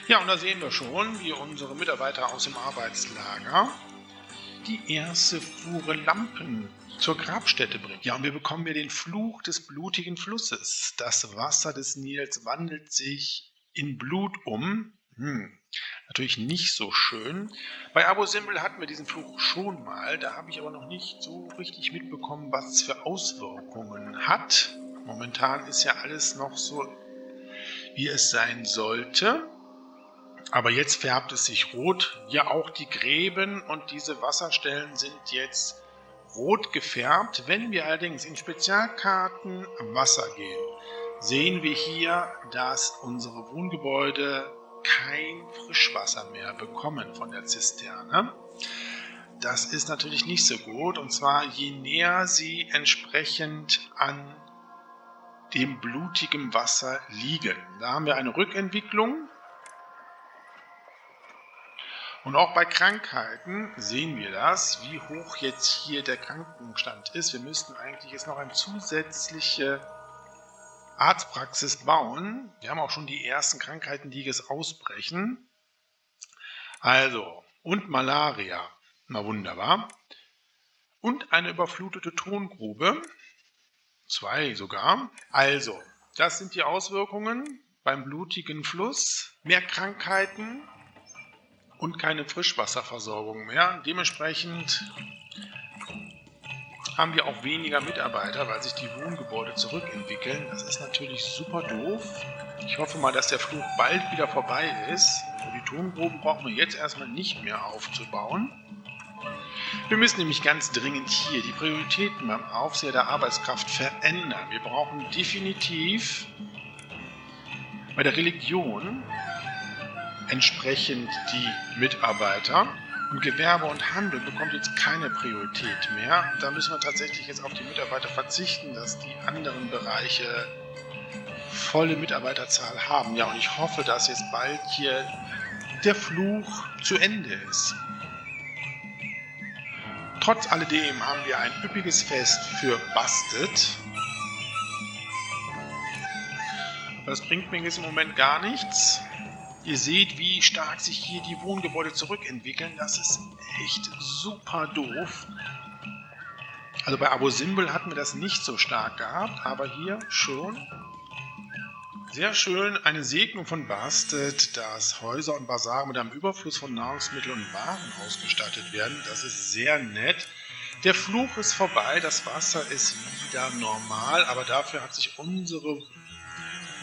Ja, und da sehen wir schon, wie unsere Mitarbeiter aus dem Arbeitslager die erste Fuhre Lampen zur Grabstätte bringen. Ja, und wir bekommen hier den Fluch des blutigen Flusses. Das Wasser des Nils wandelt sich in Blut um. Natürlich nicht so schön. Bei Abu Simbel hatten wir diesen Fluch schon mal. Da habe ich aber noch nicht so richtig mitbekommen, was es für Auswirkungen hat. Momentan ist ja alles noch so, wie es sein sollte. Aber jetzt färbt es sich rot. Ja, auch die Gräben und diese Wasserstellen sind jetzt rot gefärbt. Wenn wir allerdings in Spezialkarten Wasser gehen, sehen wir hier, dass unsere Wohngebäude kein Frischwasser mehr bekommen von der Zisterne. Das ist natürlich nicht so gut, und zwar je näher sie entsprechend an dem blutigen Wasser liegen. Da haben wir eine Rückentwicklung. Und auch bei Krankheiten sehen wir das, wie hoch jetzt hier der Krankenstand ist. Wir müssten eigentlich jetzt noch eine zusätzliche Arztpraxis bauen. Wir haben auch schon die ersten Krankheiten, die jetzt ausbrechen. Also, und Malaria. Na wunderbar. Und eine überflutete Tongrube. 2 sogar. Also, das sind die Auswirkungen beim blutigen Fluss. Mehr Krankheiten und keine Frischwasserversorgung mehr. Dementsprechend haben wir auch weniger Mitarbeiter, weil sich die Wohngebäude zurückentwickeln. Das ist natürlich super doof. Ich hoffe mal, dass der Fluch bald wieder vorbei ist. Die Tongruben brauchen wir jetzt erstmal nicht mehr aufzubauen. Wir müssen nämlich ganz dringend hier die Prioritäten beim Aufseher der Arbeitskraft verändern. Wir brauchen definitiv bei der Religion entsprechend die Mitarbeiter. Und Gewerbe und Handel bekommt jetzt keine Priorität mehr. Da müssen wir tatsächlich jetzt auf die Mitarbeiter verzichten, dass die anderen Bereiche volle Mitarbeiterzahl haben. Ja, und ich hoffe, dass jetzt bald hier der Fluch zu Ende ist. Trotz alledem haben wir ein üppiges Fest für Bastet. Aber das bringt mir jetzt im Moment gar nichts. Ihr seht, wie stark sich hier die Wohngebäude zurückentwickeln. Das ist echt super doof. Also bei Abu Simbel hatten wir das nicht so stark gehabt, aber hier schon. Sehr schön, eine Segnung von Bastet, dass Häuser und Basare mit einem Überfluss von Nahrungsmitteln und Waren ausgestattet werden. Das ist sehr nett. Der Fluch ist vorbei, das Wasser ist wieder normal, aber dafür hat sich unsere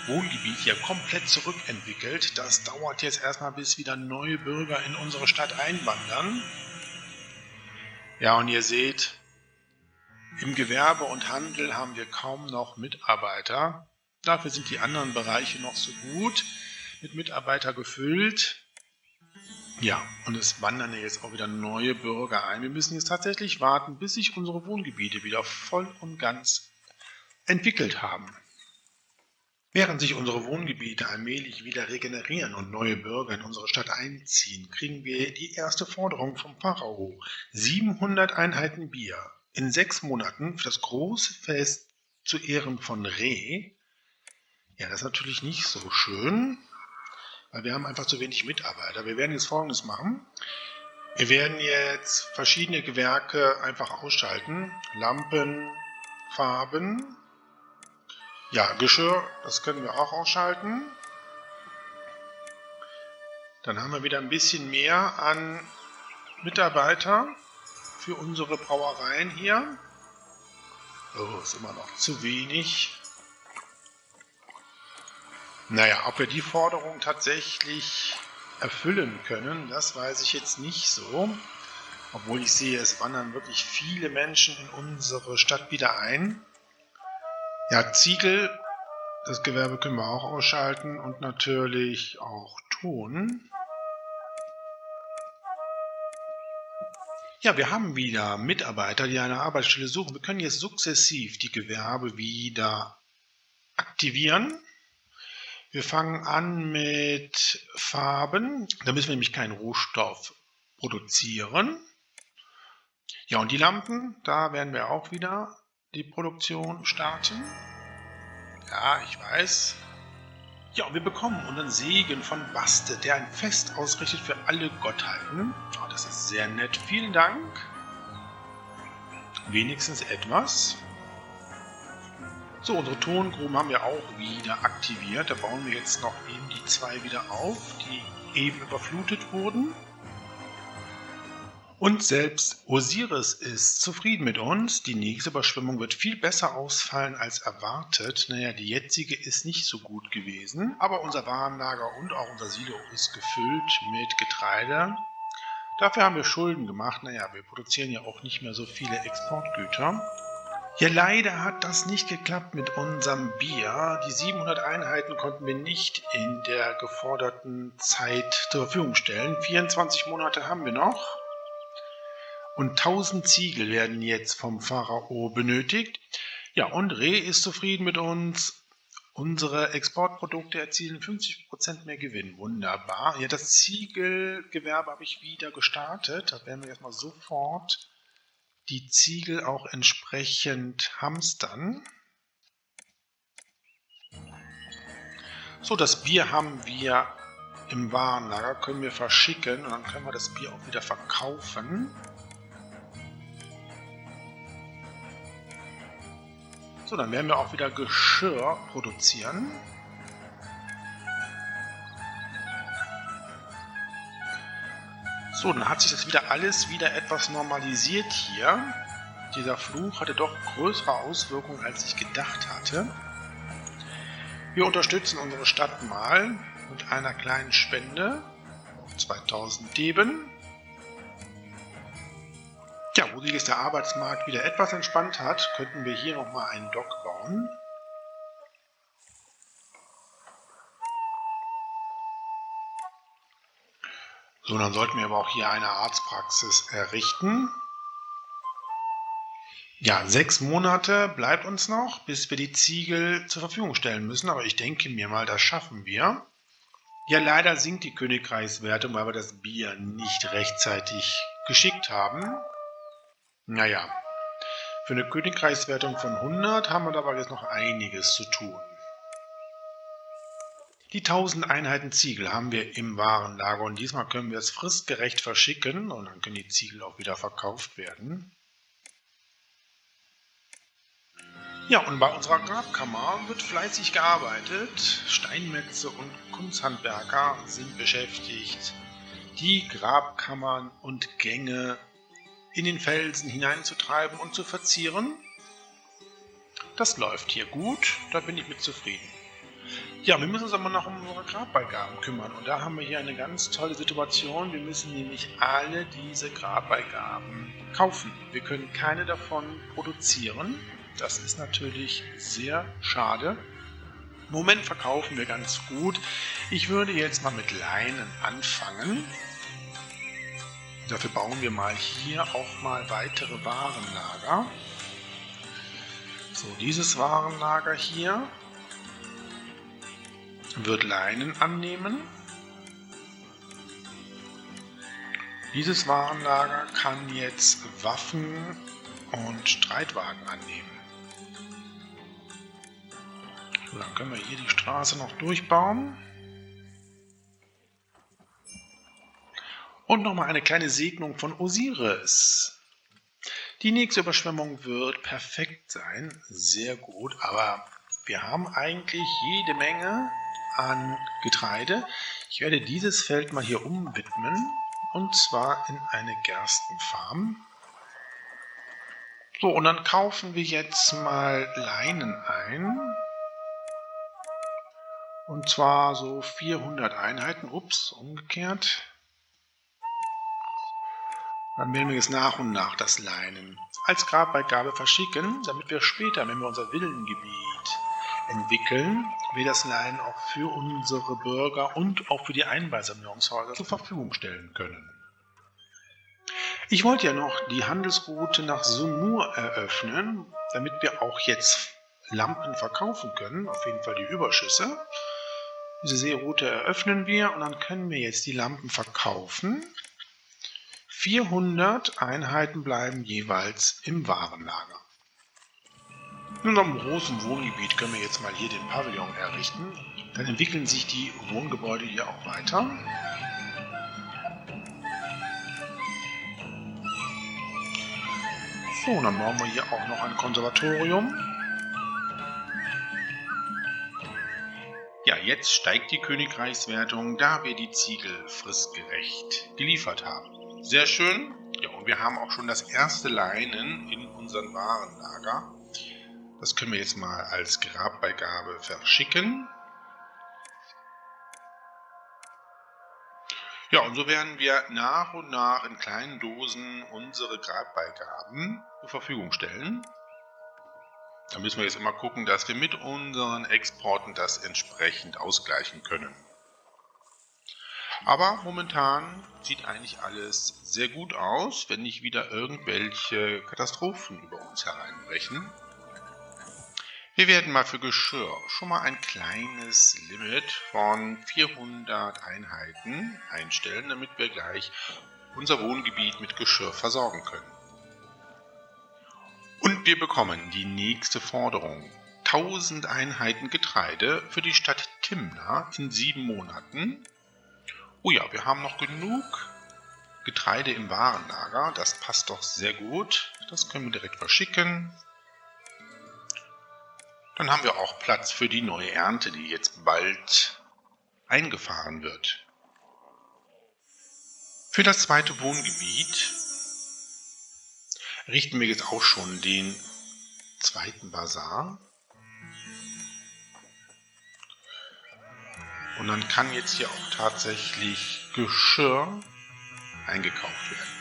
Wohngebiet hier komplett zurückentwickelt. Das dauert jetzt erstmal, bis wieder neue Bürger in unsere Stadt einwandern. Ja, und ihr seht, im Gewerbe und Handel haben wir kaum noch Mitarbeiter. Dafür sind die anderen Bereiche noch so gut mit Mitarbeiter gefüllt. Ja, und es wandern ja jetzt auch wieder neue Bürger ein. Wir müssen jetzt tatsächlich warten, bis sich unsere Wohngebiete wieder voll und ganz entwickelt haben. Während sich unsere Wohngebiete allmählich wieder regenerieren und neue Bürger in unsere Stadt einziehen, kriegen wir die erste Forderung vom Pharao. 700 Einheiten Bier in 6 Monaten für das große Fest zu Ehren von Re. Ja, das ist natürlich nicht so schön, weil wir haben einfach zu wenig Mitarbeiter. Wir werden jetzt Folgendes machen. Wir werden jetzt verschiedene Gewerke einfach ausschalten. Lampen, Farben. Ja, Geschirr, das können wir auch ausschalten. Dann haben wir wieder ein bisschen mehr an Mitarbeiter für unsere Brauereien hier. Oh, ist immer noch zu wenig. Naja, ob wir die Forderung tatsächlich erfüllen können, das weiß ich jetzt nicht so. Obwohl ich sehe, es wandern wirklich viele Menschen in unsere Stadt wieder ein. Ja, Ziegel, das Gewerbe können wir auch ausschalten und natürlich auch Ton. Ja, wir haben wieder Mitarbeiter, die eine Arbeitsstelle suchen. Wir können jetzt sukzessiv die Gewerbe wieder aktivieren. Wir fangen an mit Farben. Da müssen wir nämlich keinen Rohstoff produzieren. Ja, und die Lampen, da werden wir auch wieder die Produktion starten. Ja, ich weiß. Ja, und wir bekommen unseren Segen von Baste, der ein Fest ausrichtet für alle Gottheiten. Oh, das ist sehr nett. Vielen Dank. Wenigstens etwas. So, unsere Tongruben haben wir auch wieder aktiviert. Da bauen wir jetzt noch eben die 2 wieder auf, die eben überflutet wurden. Und selbst Osiris ist zufrieden mit uns. Die nächste Überschwemmung wird viel besser ausfallen als erwartet. Naja, die jetzige ist nicht so gut gewesen. Aber unser Warenlager und auch unser Silo ist gefüllt mit Getreide. Dafür haben wir Schulden gemacht. Naja, wir produzieren ja auch nicht mehr so viele Exportgüter. Ja, leider hat das nicht geklappt mit unserem Bier. Die 700 Einheiten konnten wir nicht in der geforderten Zeit zur Verfügung stellen. 24 Monate haben wir noch. Und 1000 Ziegel werden jetzt vom Pharao benötigt. Ja, und Re ist zufrieden mit uns. Unsere Exportprodukte erzielen 50% mehr Gewinn. Wunderbar. Ja, das Ziegelgewerbe habe ich wieder gestartet. Da werden wir erstmal sofort die Ziegel auch entsprechend hamstern. So, das Bier haben wir im Warenlager, können wir verschicken und dann können wir das Bier auch wieder verkaufen. So, dann werden wir auch wieder Geschirr produzieren. So, dann hat sich das wieder alles etwas normalisiert hier. Dieser Fluch hatte doch größere Auswirkungen, als ich gedacht hatte. Wir unterstützen unsere Stadt mal mit einer kleinen Spende auf 2000 Theben. Ja, wo sich jetzt der Arbeitsmarkt wieder etwas entspannt hat, könnten wir hier nochmal einen Dock bauen. So, dann sollten wir aber auch hier eine Arztpraxis errichten. Ja, 6 Monate bleibt uns noch, bis wir die Ziegel zur Verfügung stellen müssen. Aber ich denke mir mal, das schaffen wir. Ja, leider sinkt die Königreichswertung, weil wir das Bier nicht rechtzeitig geschickt haben. Naja, für eine Königreichswertung von 100 haben wir dabei jetzt noch einiges zu tun. Die 1000 Einheiten Ziegel haben wir im Warenlager und diesmal können wir es fristgerecht verschicken und dann können die Ziegel auch wieder verkauft werden. Ja, und bei unserer Grabkammer wird fleißig gearbeitet. Steinmetze und Kunsthandwerker sind beschäftigt, die Grabkammern und Gänge in den Felsen hineinzutreiben und zu verzieren. Das läuft hier gut, da bin ich mit zufrieden. Ja, wir müssen uns aber noch um unsere Grabbeigaben kümmern und da haben wir hier eine ganz tolle Situation. Wir müssen nämlich alle diese Grabbeigaben kaufen. Wir können keine davon produzieren. Das ist natürlich sehr schade. Im Moment verkaufen wir ganz gut. Ich würde jetzt mal mit Leinen anfangen. Dafür bauen wir mal hier auch mal weitere Warenlager. So, dieses Warenlager hier. wird Leinen annehmen. Dieses Warenlager kann jetzt Waffen und Streitwagen annehmen. So, dann können wir hier die Straße noch durchbauen. Und nochmal eine kleine Segnung von Osiris. Die nächste Überschwemmung wird perfekt sein, sehr gut, aber wir haben eigentlich jede Menge an Getreide. Ich werde dieses Feld mal hier umwidmen, und zwar in eine Gerstenfarm. So, und dann kaufen wir jetzt mal Leinen ein. Und zwar so 400 Einheiten. Ups, umgekehrt. Dann werden wir jetzt nach und nach das Leinen als Grabbeigabe verschicken, damit wir später, wenn wir unser Villengebiet entwickeln, wir das Leinen auch für unsere Bürger und auch für die Einbalsamierungshäuser zur Verfügung stellen können. Ich wollte ja noch die Handelsroute nach Sumur eröffnen, damit wir auch jetzt Lampen verkaufen können, auf jeden Fall die Überschüsse. Diese Seeroute eröffnen wir und dann können wir jetzt die Lampen verkaufen. 400 Einheiten bleiben jeweils im Warenlager. In unserem großen Wohngebiet können wir jetzt mal hier den Pavillon errichten. Dann entwickeln sich die Wohngebäude hier auch weiter. So, dann bauen wir hier auch noch ein Konservatorium. Ja, jetzt steigt die Königreichswertung, da wir die Ziegel fristgerecht geliefert haben. Sehr schön. Ja, und wir haben auch schon das erste Leinen in unserem Warenlager. Das können wir jetzt mal als Grabbeigabe verschicken. Ja, und so werden wir nach und nach in kleinen Dosen unsere Grabbeigaben zur Verfügung stellen. Da müssen wir jetzt immer gucken, dass wir mit unseren Exporten das entsprechend ausgleichen können. Aber momentan sieht eigentlich alles sehr gut aus, wenn nicht wieder irgendwelche Katastrophen über uns hereinbrechen. Wir werden mal für Geschirr schon mal ein kleines Limit von 400 Einheiten einstellen, damit wir gleich unser Wohngebiet mit Geschirr versorgen können. Und wir bekommen die nächste Forderung. 1000 Einheiten Getreide für die Stadt Timna in 7 Monaten. Oh ja, wir haben noch genug Getreide im Warenlager. Das passt doch sehr gut. Das können wir direkt verschicken. Dann haben wir auch Platz für die neue Ernte, die jetzt bald eingefahren wird. Für das zweite Wohngebiet richten wir jetzt auch schon den zweiten Bazar. Und dann kann jetzt hier auch tatsächlich Geschirr eingekauft werden.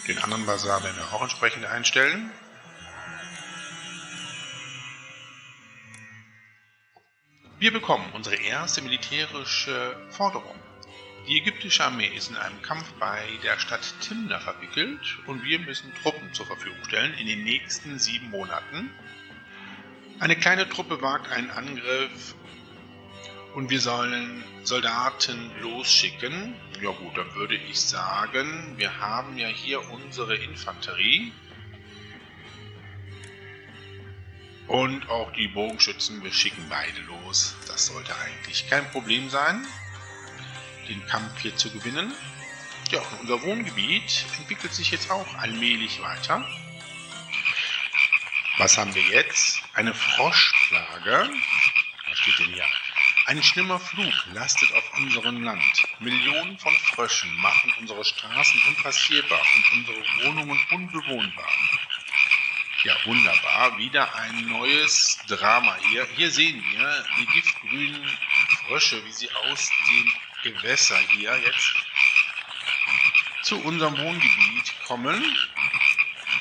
Den anderen Bazar werden wir auch entsprechend einstellen. Wir bekommen unsere erste militärische Forderung. Die ägyptische Armee ist in einem Kampf bei der Stadt Timna verwickelt und wir müssen Truppen zur Verfügung stellen in den nächsten 7 Monaten. Eine kleine Truppe wagt einen Angriff und wir sollen Soldaten losschicken. Ja gut, dann würde ich sagen, wir haben ja hier unsere Infanterie und auch die Bogenschützen. Wir schicken beide los. Das sollte eigentlich kein Problem sein, den Kampf hier zu gewinnen. Ja, und unser Wohngebiet entwickelt sich jetzt auch allmählich weiter. Was haben wir jetzt? Eine Froschplage. Was steht denn hier? Ein schlimmer Fluch lastet auf unserem Land. Millionen von Fröschen machen unsere Straßen unpassierbar und unsere Wohnungen unbewohnbar. Ja, wunderbar. Wieder ein neues Drama hier. Hier sehen wir die giftgrünen Frösche, wie sie aus dem Gewässer hier jetzt zu unserem Wohngebiet kommen.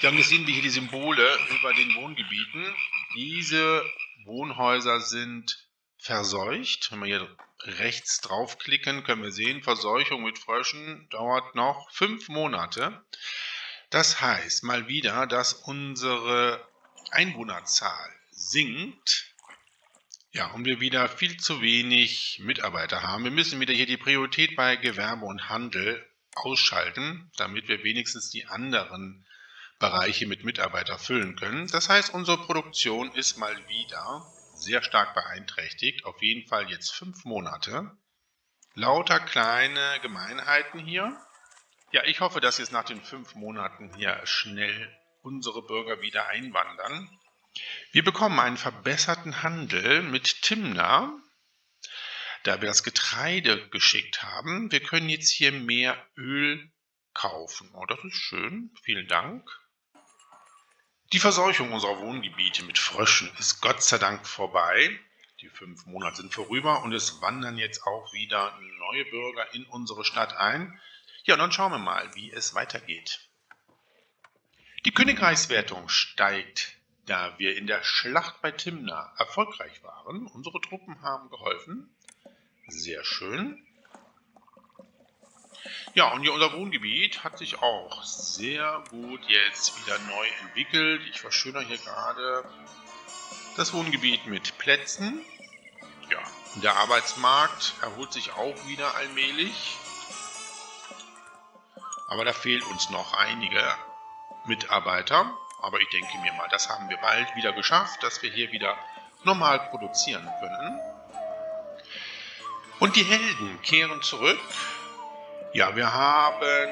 Ja, und jetzt sehen wir hier die Symbole über den Wohngebieten. Diese Wohnhäuser sind verseucht. Wenn wir hier rechts draufklicken, können wir sehen, Verseuchung mit Fröschen dauert noch 5 Monate. Das heißt mal wieder, dass unsere Einwohnerzahl sinkt. Ja, und wir wieder viel zu wenig Mitarbeiter haben. Wir müssen wieder hier die Priorität bei Gewerbe und Handel ausschalten, damit wir wenigstens die anderen Bereiche mit Mitarbeitern füllen können. Das heißt, unsere Produktion ist mal wieder sehr stark beeinträchtigt. Auf jeden Fall jetzt 5 Monate. Lauter kleine Gemeinheiten hier. Ja, ich hoffe, dass jetzt nach den 5 Monaten hier schnell unsere Bürger wieder einwandern. Wir bekommen einen verbesserten Handel mit Timna, da wir das Getreide geschickt haben. Wir können jetzt hier mehr Öl kaufen. Oh, das ist schön. Vielen Dank. Die Verseuchung unserer Wohngebiete mit Fröschen ist Gott sei Dank vorbei. Die 5 Monate sind vorüber und es wandern jetzt auch wieder neue Bürger in unsere Stadt ein. Ja, und dann schauen wir mal, wie es weitergeht. Die Königreichswertung steigt, da wir in der Schlacht bei Timna erfolgreich waren. Unsere Truppen haben geholfen. Sehr schön. Ja, und hier unser Wohngebiet hat sich auch sehr gut jetzt wieder neu entwickelt. Ich verschönere hier gerade das Wohngebiet mit Plätzen. Ja, und der Arbeitsmarkt erholt sich auch wieder allmählich. Aber da fehlt uns noch einige Mitarbeiter. Aber ich denke mir mal, das haben wir bald wieder geschafft, dass wir hier wieder normal produzieren können. Und die Helden kehren zurück. Ja, wir haben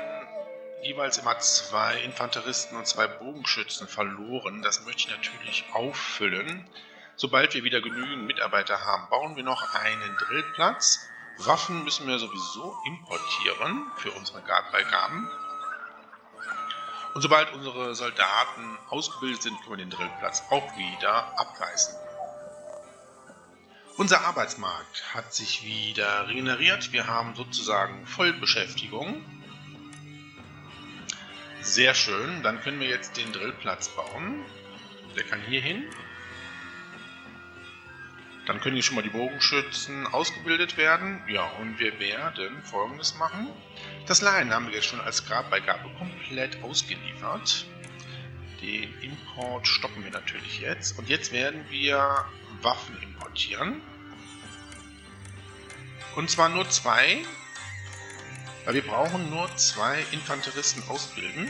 jeweils immer 2 Infanteristen und 2 Bogenschützen verloren. Das möchte ich natürlich auffüllen. Sobald wir wieder genügend Mitarbeiter haben, bauen wir noch einen Drillplatz. Waffen müssen wir sowieso importieren für unsere Gradbeigaben. Und sobald unsere Soldaten ausgebildet sind, können wir den Drillplatz auch wieder abreißen. Unser Arbeitsmarkt hat sich wieder regeneriert. Wir haben sozusagen Vollbeschäftigung. Sehr schön. Dann können wir jetzt den Drillplatz bauen. Der kann hier hin. Dann können hier schon mal die Bogenschützen ausgebildet werden. Ja, und wir werden Folgendes machen. Das Leinen haben wir jetzt schon als Grabbeigabe komplett ausgeliefert. Den Import stoppen wir natürlich jetzt. Und jetzt werden wir Waffen importieren. Und zwar nur 2. Weil wir brauchen nur 2 Infanteristen ausbilden.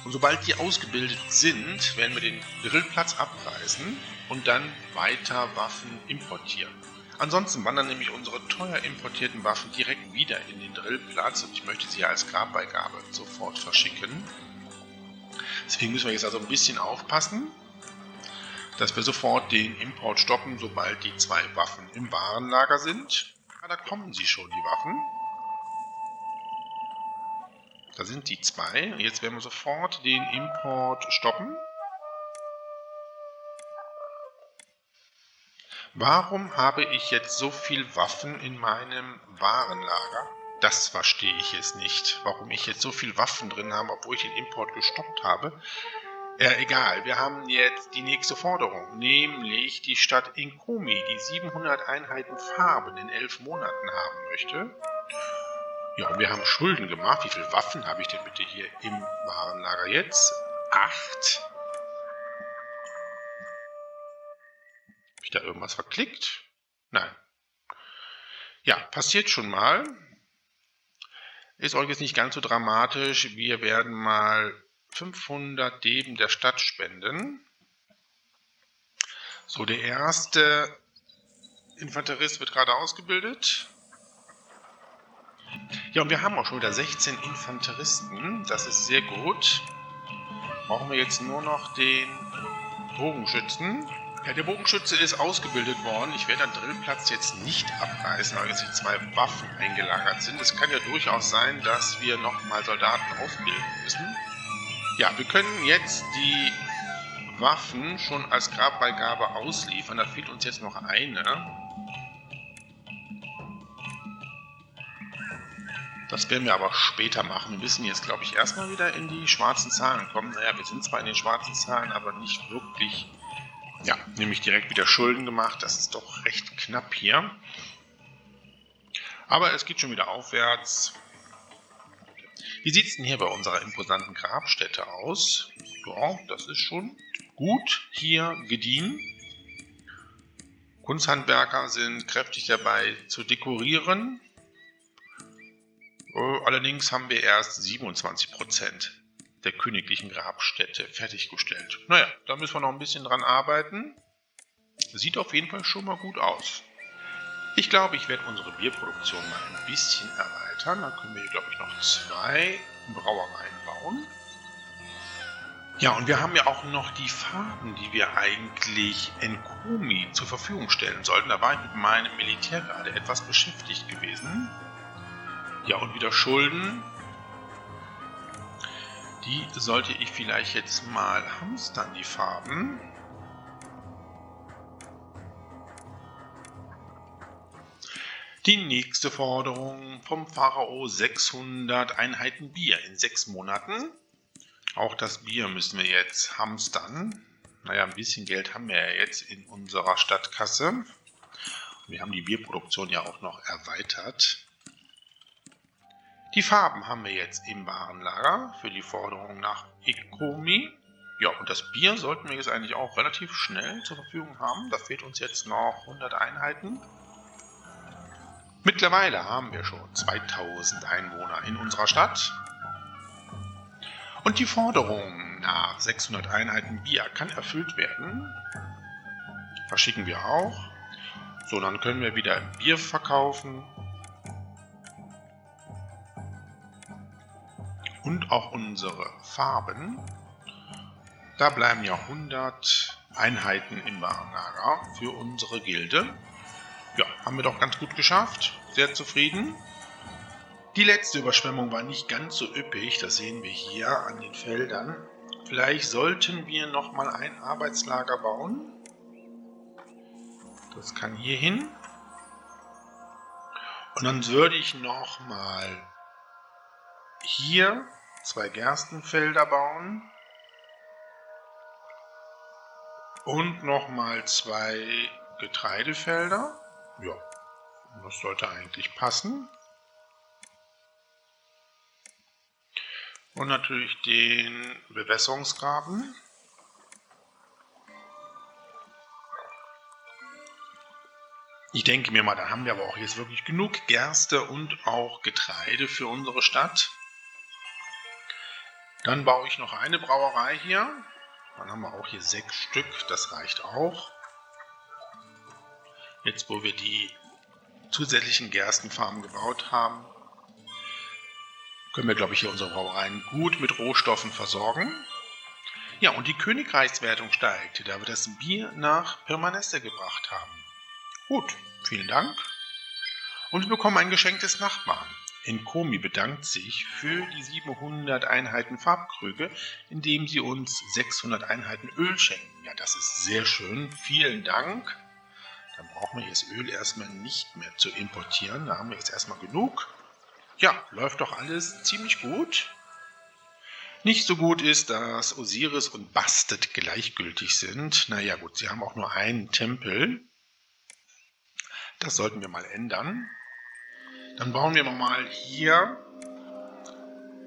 Und sobald die ausgebildet sind, werden wir den Drillplatz abreißen und dann weiter Waffen importieren. Ansonsten wandern nämlich unsere teuer importierten Waffen direkt wieder in den Drillplatz und ich möchte sie als Grabbeigabe sofort verschicken. Deswegen müssen wir jetzt also ein bisschen aufpassen, dass wir sofort den Import stoppen, sobald die 2 Waffen im Warenlager sind. Ja, da kommen sie schon, die Waffen. Da sind die 2. Jetzt werden wir sofort den Import stoppen. Warum habe ich jetzt so viel Waffen in meinem Warenlager? Das verstehe ich jetzt nicht. Warum ich jetzt so viel Waffen drin habe, obwohl ich den Import gestoppt habe. Egal, wir haben jetzt die nächste Forderung, nämlich die Stadt Inkomi, die 700 Einheiten Farben in 11 Monaten haben möchte. Ja, und wir haben Schulden gemacht. Wie viele Waffen habe ich denn bitte hier im Warenlager jetzt? 8. Habe ich da irgendwas verklickt? Nein. Ja, passiert schon mal. Ist euch jetzt nicht ganz so dramatisch. Wir werden mal 500 Deben der Stadt spenden. So, der erste Infanterist wird gerade ausgebildet. Ja, und wir haben auch schon wieder 16 Infanteristen. Das ist sehr gut. Brauchen wir jetzt nur noch den Bogenschützen. Ja, der Bogenschütze ist ausgebildet worden. Ich werde den Drillplatz jetzt nicht abreißen, weil jetzt die 2 Waffen eingelagert sind. Es kann ja durchaus sein, dass wir nochmal Soldaten ausbilden müssen. Ja, wir können jetzt die Waffen schon als Grabbeigabe ausliefern. Da fehlt uns jetzt noch eine. Das werden wir aber später machen. Wir müssen jetzt, glaube ich, erstmal wieder in die schwarzen Zahlen kommen. Naja, wir sind zwar in den schwarzen Zahlen, aber nicht wirklich, ja, nämlich direkt wieder Schulden gemacht. Das ist doch recht knapp hier. Aber es geht schon wieder aufwärts. Wie sieht es denn hier bei unserer imposanten Grabstätte aus? Ja, das ist schon gut hier gediehen. Kunsthandwerker sind kräftig dabei zu dekorieren. Allerdings haben wir erst 27% der königlichen Grabstätte fertiggestellt. Naja, da müssen wir noch ein bisschen dran arbeiten. Sieht auf jeden Fall schon mal gut aus. Ich glaube, ich werde unsere Bierproduktion mal ein bisschen erweitern. Dann können wir hier, glaube ich, noch 2 Brauereien bauen. Ja, und wir haben ja auch noch die Farben, die wir eigentlich Enkomi zur Verfügung stellen sollten. Da war ich mit meinem Militär gerade etwas beschäftigt gewesen. Ja, und wieder Schulden. Die sollte ich vielleicht jetzt mal hamstern, die Farben. Die nächste Forderung vom Pharao: 600 Einheiten Bier in 6 Monaten. Auch das Bier müssen wir jetzt hamstern. Naja, ein bisschen Geld haben wir ja jetzt in unserer Stadtkasse. Wir haben die Bierproduktion ja auch noch erweitert. Die Farben haben wir jetzt im Warenlager für die Forderung nach Enkomi. Ja, und das Bier sollten wir jetzt eigentlich auch relativ schnell zur Verfügung haben. Da fehlt uns jetzt noch 100 Einheiten. Mittlerweile haben wir schon 2000 Einwohner in unserer Stadt. Und die Forderung nach 600 Einheiten Bier kann erfüllt werden. Verschicken wir auch. So, dann können wir wieder Bier verkaufen. Und auch unsere Farben. Da bleiben ja 100 Einheiten im Warenlager für unsere Gilde. Ja, haben wir doch ganz gut geschafft. Sehr zufrieden. Die letzte Überschwemmung war nicht ganz so üppig. Das sehen wir hier an den Feldern. Vielleicht sollten wir nochmal ein Arbeitslager bauen. Das kann hier hin. Und dann würde ich nochmal hier 2 Gerstenfelder bauen. Und nochmal 2 Getreidefelder. Ja, das sollte eigentlich passen. Und natürlich den Bewässerungsgraben. Ich denke mir mal, dann haben wir aber auch jetzt wirklich genug Gerste und auch Getreide für unsere Stadt. Dann baue ich noch eine Brauerei hier. Dann haben wir auch hier 6 Stück, das reicht auch. Jetzt, wo wir die zusätzlichen Gerstenfarmen gebaut haben, können wir, glaube ich, hier unsere Brauereien gut mit Rohstoffen versorgen. Ja, und die Königreichswertung steigt, da wir das Bier nach Pirmanesse gebracht haben. Gut, vielen Dank. Und wir bekommen ein Geschenk des Nachbarn. Enkomi bedankt sich für die 700 Einheiten Farbkrüge, indem sie uns 600 Einheiten Öl schenken. Ja, das ist sehr schön. Vielen Dank. Dann brauchen wir das Öl erstmal nicht mehr zu importieren. Da haben wir jetzt erstmal genug. Ja, läuft doch alles ziemlich gut. Nicht so gut ist, dass Osiris und Bastet gleichgültig sind. Naja gut, sie haben auch nur einen Tempel. Das sollten wir mal ändern. Dann bauen wir mal hier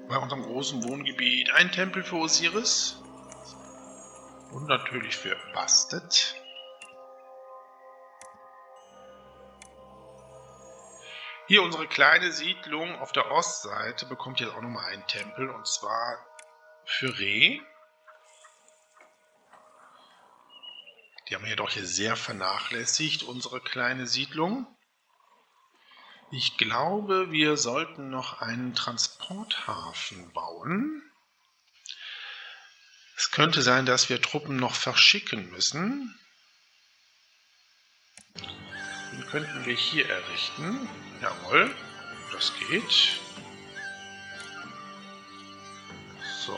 bei unserem großen Wohngebiet einen Tempel für Osiris. Und natürlich für Bastet. Hier unsere kleine Siedlung auf der Ostseite bekommt jetzt auch nochmal einen Tempel, und zwar für Re. Die haben wir doch hier sehr vernachlässigt, unsere kleine Siedlung. Ich glaube, wir sollten noch einen Transporthafen bauen. Es könnte sein, dass wir Truppen noch verschicken müssen. Den könnten wir hier errichten. Jawohl, das geht. So,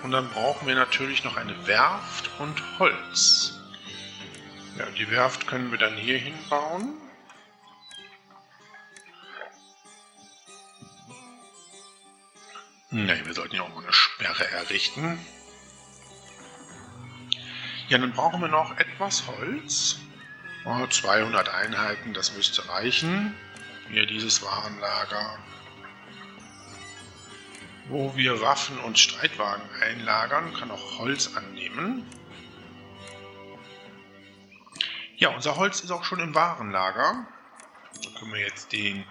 und dann brauchen wir natürlich noch eine Werft und Holz. Ja, die Werft können wir dann hier hinbauen. Ne, wir sollten ja auch mal eine Sperre errichten. Ja, dann brauchen wir noch etwas Holz. 200 Einheiten, das müsste reichen. Hier dieses Warenlager, wo wir Waffen und Streitwagen einlagern, kann auch Holz annehmen. Ja, unser Holz ist auch schon im Warenlager. Da können wir jetzt den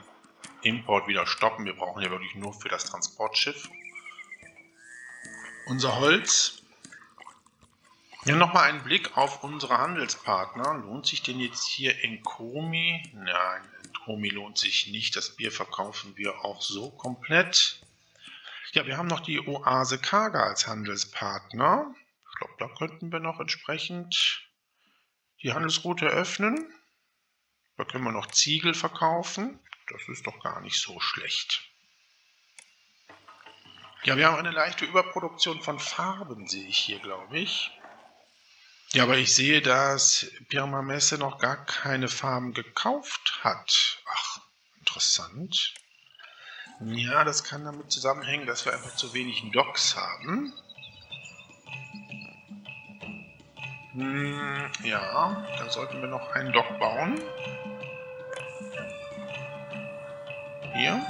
Import wieder stoppen. Wir brauchen ja wirklich nur für das Transportschiff unser Holz. Ja, nochmal einen Blick auf unsere Handelspartner. Lohnt sich denn jetzt hier Enkomi? Nein, Enkomi lohnt sich nicht. Das Bier verkaufen wir auch so komplett. Ja, wir haben noch die Oase Kaga als Handelspartner. Ich glaube, da könnten wir noch entsprechend die Handelsroute öffnen. Da können wir noch Ziegel verkaufen. Das ist doch gar nicht so schlecht. Ja, wir haben eine leichte Überproduktion von Farben, sehe ich hier, glaube ich. Ja, aber ich sehe, dass Pirma Messe noch gar keine Farben gekauft hat. Ach, interessant. Ja, das kann damit zusammenhängen, dass wir einfach zu wenig Docks haben. Ja, da sollten wir noch einen Dock bauen. Hier.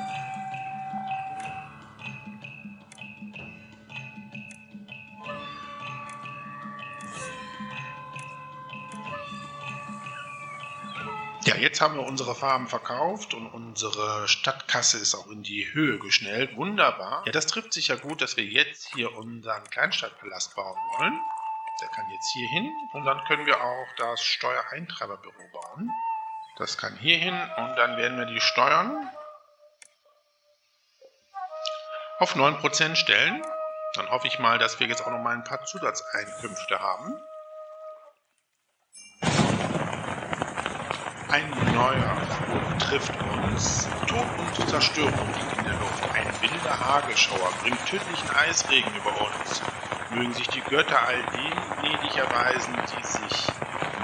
Ja, jetzt haben wir unsere Farben verkauft und unsere Stadtkasse ist auch in die Höhe geschnellt. Wunderbar. Ja, das trifft sich ja gut, dass wir jetzt hier unseren Kleinstadtpalast bauen wollen. Der kann jetzt hier hin und dann können wir auch das Steuereintreiberbüro bauen. Das kann hier hin und dann werden wir die Steuern auf 9% stellen. Dann hoffe ich mal, dass wir jetzt auch noch mal ein paar Zusatzeinkünfte haben. Ein neuer Flug trifft uns. Tod und Zerstörung liegt in der Luft. Ein wilder Hagelschauer bringt tödlichen Eisregen über uns. Mögen sich die Götter all denen gnädig erweisen, die sich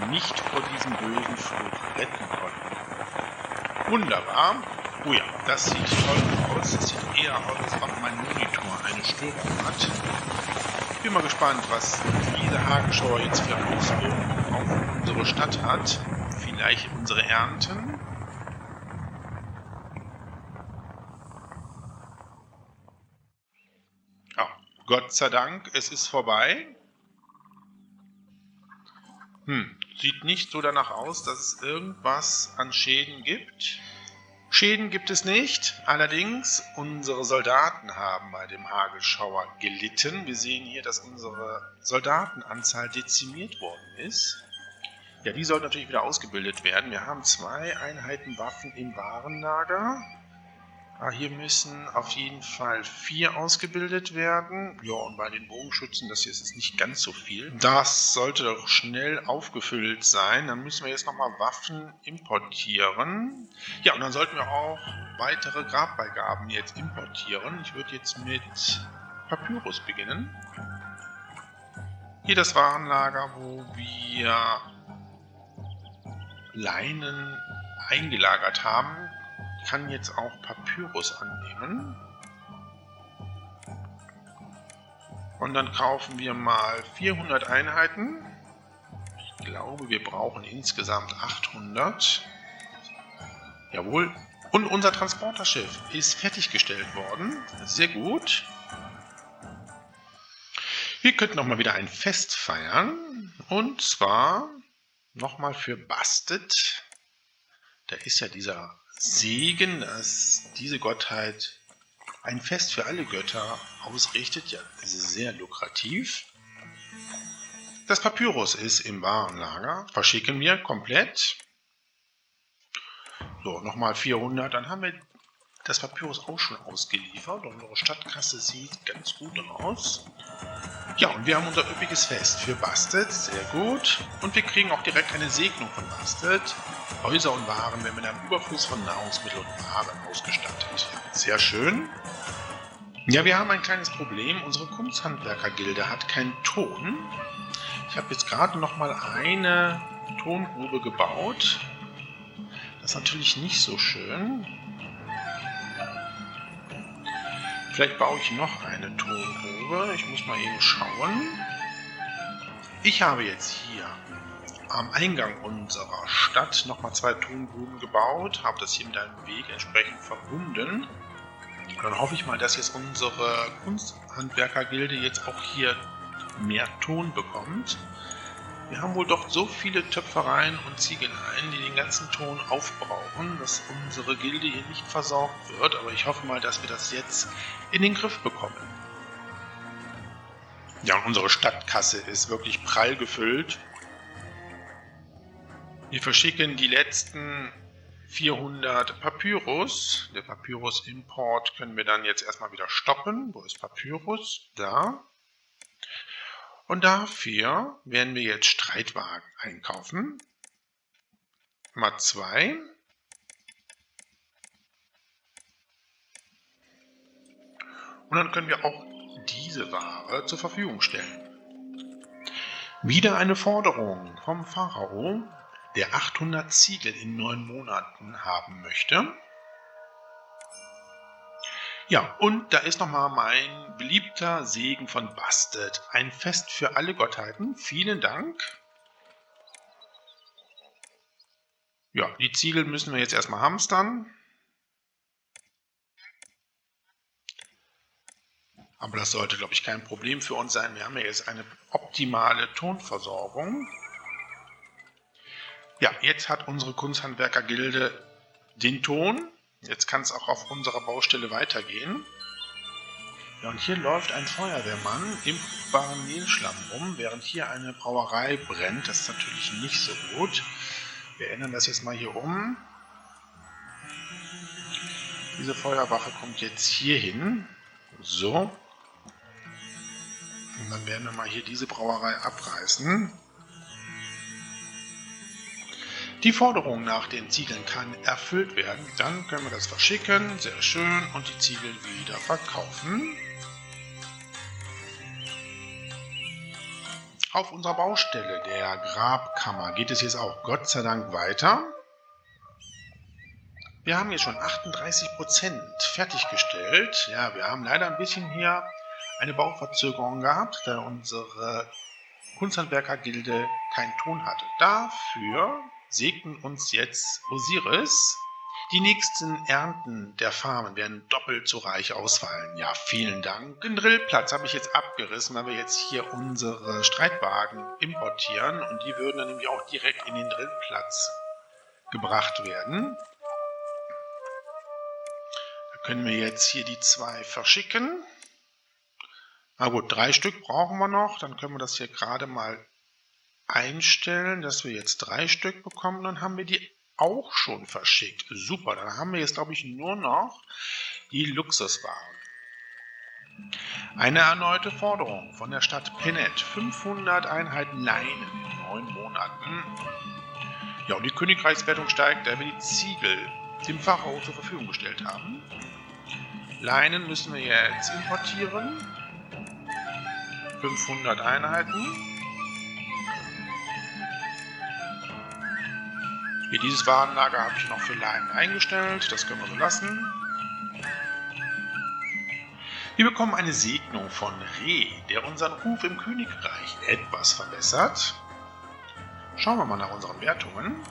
nicht vor diesem bösen Fluch retten konnten. Wunderbar. Oh ja, das sieht toll aus. Es sieht eher aus, als ob mein Monitor eine Störung hat. Ich bin mal gespannt, was dieser Hagelschauer jetzt für Auswirkungen auf unsere Stadt hat. Vielleicht unsere Ernten. Oh, Gott sei Dank, es ist vorbei. Sieht nicht so danach aus, dass es irgendwas an Schäden gibt. Schäden gibt es nicht, allerdings unsere Soldaten haben bei dem Hagelschauer gelitten. Wir sehen hier, dass unsere Soldatenanzahl dezimiert worden ist. Ja, die sollten natürlich wieder ausgebildet werden. Wir haben 2 Einheiten Waffen im Warenlager. Hier müssen auf jeden Fall 4 ausgebildet werden. Ja, und bei den Bogenschützen, das hier ist nicht ganz so viel. Das sollte doch schnell aufgefüllt sein. Dann müssen wir jetzt nochmal Waffen importieren. Ja, und dann sollten wir auch weitere Grabbeigaben jetzt importieren. Ich würde jetzt mit Papyrus beginnen. Hier das Warenlager, wo wir Leinen eingelagert haben, kann jetzt auch Papyrus annehmen. Und dann kaufen wir mal 400 Einheiten. Ich glaube, wir brauchen insgesamt 800. Jawohl. Und unser Transporterschiff ist fertiggestellt worden. Sehr gut. Wir könnten nochmal wieder ein Fest feiern. Und zwar nochmal für Bastet. Da ist ja dieser Segen, dass diese Gottheit ein Fest für alle Götter ausrichtet. Ja, das ist sehr lukrativ. Das Papyrus ist im Warenlager. Verschicken wir komplett. So, nochmal 400. Dann haben wir das Papyrus auch schon ausgeliefert. Unsere Stadtkasse sieht ganz gut aus. Ja, und wir haben unser üppiges Fest für Bastet. Sehr gut. Und wir kriegen auch direkt eine Segnung von Bastet. Häuser und Waren werden mit einem Überfluss von Nahrungsmitteln und Waren ausgestattet. Sehr schön. Ja, wir haben ein kleines Problem. Unsere Kunsthandwerkergilde hat keinen Ton. Ich habe jetzt gerade noch mal eine Tongrube gebaut. Das ist natürlich nicht so schön. Vielleicht baue ich noch eine Tongrube. Ich muss mal eben schauen. Ich habe jetzt hier am Eingang unserer Stadt nochmal 2 Tongruben gebaut. Habe das hier mit einem Weg entsprechend verbunden. Und dann hoffe ich mal, dass jetzt unsere Kunsthandwerkergilde jetzt auch hier mehr Ton bekommt. Wir haben wohl doch so viele Töpfereien und Ziegeleien, die den ganzen Ton aufbrauchen, dass unsere Gilde hier nicht versorgt wird. Aber ich hoffe mal, dass wir das jetzt in den Griff bekommen. Ja, und unsere Stadtkasse ist wirklich prall gefüllt. Wir verschicken die letzten 400 Papyrus. Der Papyrus-Import können wir dann jetzt erstmal wieder stoppen. Wo ist Papyrus? Da. Und dafür werden wir jetzt Streitwagen einkaufen. Mal 2. Und dann können wir auch diese Ware zur Verfügung stellen. Wieder eine Forderung vom Pharao, der 800 Ziegel in 9 Monaten haben möchte. Ja, und da ist nochmal mein beliebter Segen von Bastet. Ein Fest für alle Gottheiten. Vielen Dank. Ja, die Ziegel müssen wir jetzt erstmal hamstern. Aber das sollte, glaube ich, kein Problem für uns sein. Wir haben ja jetzt eine optimale Tonversorgung. Ja, jetzt hat unsere Kunsthandwerker-Gilde den Ton. Jetzt kann es auch auf unserer Baustelle weitergehen. Ja, und hier läuft ein Feuerwehrmann im fruchtbaren Mehlschlamm rum, während hier eine Brauerei brennt. Das ist natürlich nicht so gut. Wir ändern das jetzt mal hier um. Diese Feuerwache kommt jetzt hier hin. So. Und dann werden wir mal hier diese Brauerei abreißen. Die Forderung nach den Ziegeln kann erfüllt werden. Dann können wir das verschicken. Sehr schön. Und die Ziegel wieder verkaufen. Auf unserer Baustelle, der Grabkammer, geht es jetzt auch Gott sei Dank weiter. Wir haben jetzt schon 38% fertiggestellt. Ja, wir haben leider ein bisschen hier eine Bauverzögerung gehabt, da unsere Kunsthandwerker-Gilde keinen Ton hatte. Dafür segnen uns jetzt Osiris. Die nächsten Ernten der Farmen werden doppelt so reich ausfallen. Ja, vielen Dank. Den Drillplatz habe ich jetzt abgerissen, weil wir jetzt hier unsere Streitwagen importieren. Und die würden dann nämlich auch direkt in den Drillplatz gebracht werden. Da können wir jetzt hier die 2 verschicken. Na gut, 3 Stück brauchen wir noch. Dann können wir das hier gerade mal einstellen, dass wir jetzt 3 Stück bekommen. Dann haben wir die auch schon verschickt. Super, dann haben wir jetzt, glaube ich, nur noch die Luxuswaren. Eine erneute Forderung von der Stadt Penet. 500 Einheiten Leinen in 9 Monaten. Ja, und die Königreichswertung steigt, da wir die Ziegel dem Pharao zur Verfügung gestellt haben. Leinen müssen wir jetzt importieren. 500 Einheiten. Hier dieses Warenlager habe ich noch für Leinen eingestellt. Das können wir so lassen. Wir bekommen eine Segnung von Re, der unseren Ruf im Königreich etwas verbessert. Schauen wir mal nach unseren Wertungen.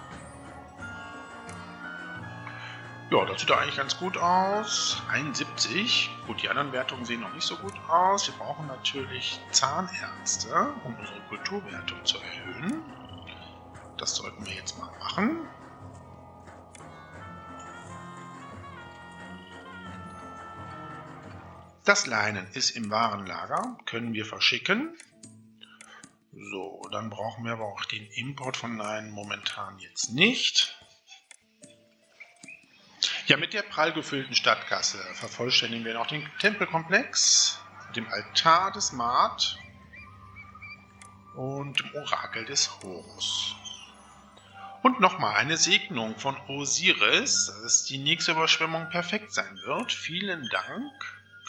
Ja, das sieht doch eigentlich ganz gut aus. 71. Gut, die anderen Wertungen sehen noch nicht so gut aus. Wir brauchen natürlich Zahnärzte, um unsere Kulturwertung zu erhöhen. Das sollten wir jetzt mal machen. Das Leinen ist im Warenlager, können wir verschicken. So, dann brauchen wir aber auch den Import von Leinen momentan jetzt nicht. Ja, mit der prall gefüllten Stadtkasse vervollständigen wir noch den Tempelkomplex, dem Altar des Maat und dem Orakel des Horus. Und nochmal eine Segnung von Osiris, dass die nächste Überschwemmung perfekt sein wird. Vielen Dank.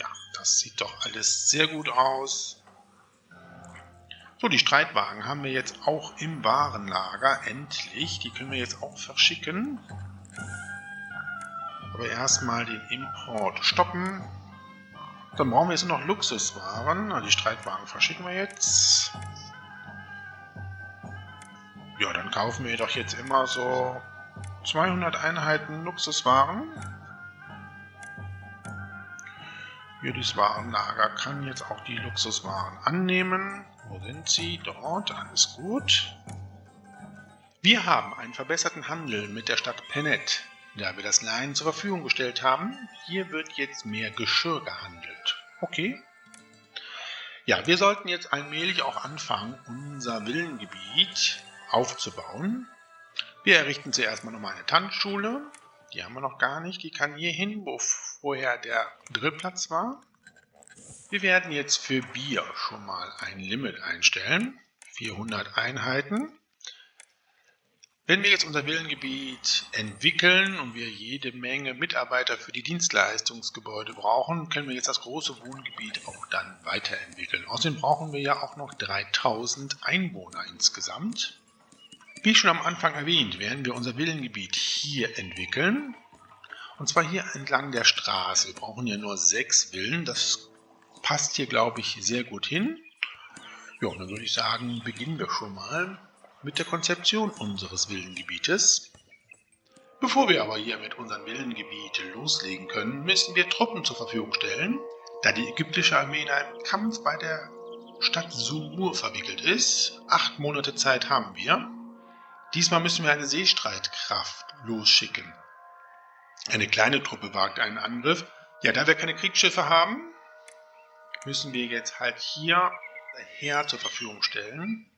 Ja, das sieht doch alles sehr gut aus. So, die Streitwagen haben wir jetzt auch im Warenlager, endlich. Die können wir jetzt auch verschicken. Aber erstmal den Import stoppen. Dann brauchen wir jetzt noch Luxuswaren. Also die Streitwagen verschicken wir jetzt. Ja, dann kaufen wir doch jetzt immer so 200 Einheiten Luxuswaren. Jedes Warenlager kann jetzt auch die Luxuswaren annehmen. Wo sind sie? Dort, alles gut. Wir haben einen verbesserten Handel mit der Stadt Pennet, da wir das Leinen zur Verfügung gestellt haben. Hier wird jetzt mehr Geschirr gehandelt. Okay. Ja, wir sollten jetzt allmählich auch anfangen, unser Villengebiet aufzubauen. Wir errichten zuerst mal nochmal eine Tanzschule. Die haben wir noch gar nicht. Die kann hier hin, wo vorher der Grillplatz war. Wir werden jetzt für Bier schon mal ein Limit einstellen. 400 Einheiten. Wenn wir jetzt unser Villengebiet entwickeln und wir jede Menge Mitarbeiter für die Dienstleistungsgebäude brauchen, können wir jetzt das große Wohngebiet auch dann weiterentwickeln. Außerdem brauchen wir ja auch noch 3000 Einwohner insgesamt. Wie schon am Anfang erwähnt, werden wir unser Villengebiet hier entwickeln. Und zwar hier entlang der Straße. Wir brauchen ja nur 6 Villen. Das passt hier, glaube ich, sehr gut hin. Ja, dann würde ich sagen, beginnen wir schon mal mit der Konzeption unseres Villengebietes. Bevor wir aber hier mit unserem Villengebiet loslegen können, müssen wir Truppen zur Verfügung stellen, da die ägyptische Armee in einem Kampf bei der Stadt Sumur verwickelt ist. 8 Monate Zeit haben wir. Diesmal müssen wir eine Seestreitkraft losschicken. Eine kleine Truppe wagt einen Angriff. Ja, da wir keine Kriegsschiffe haben, müssen wir jetzt halt hier ein Heer zur Verfügung stellen.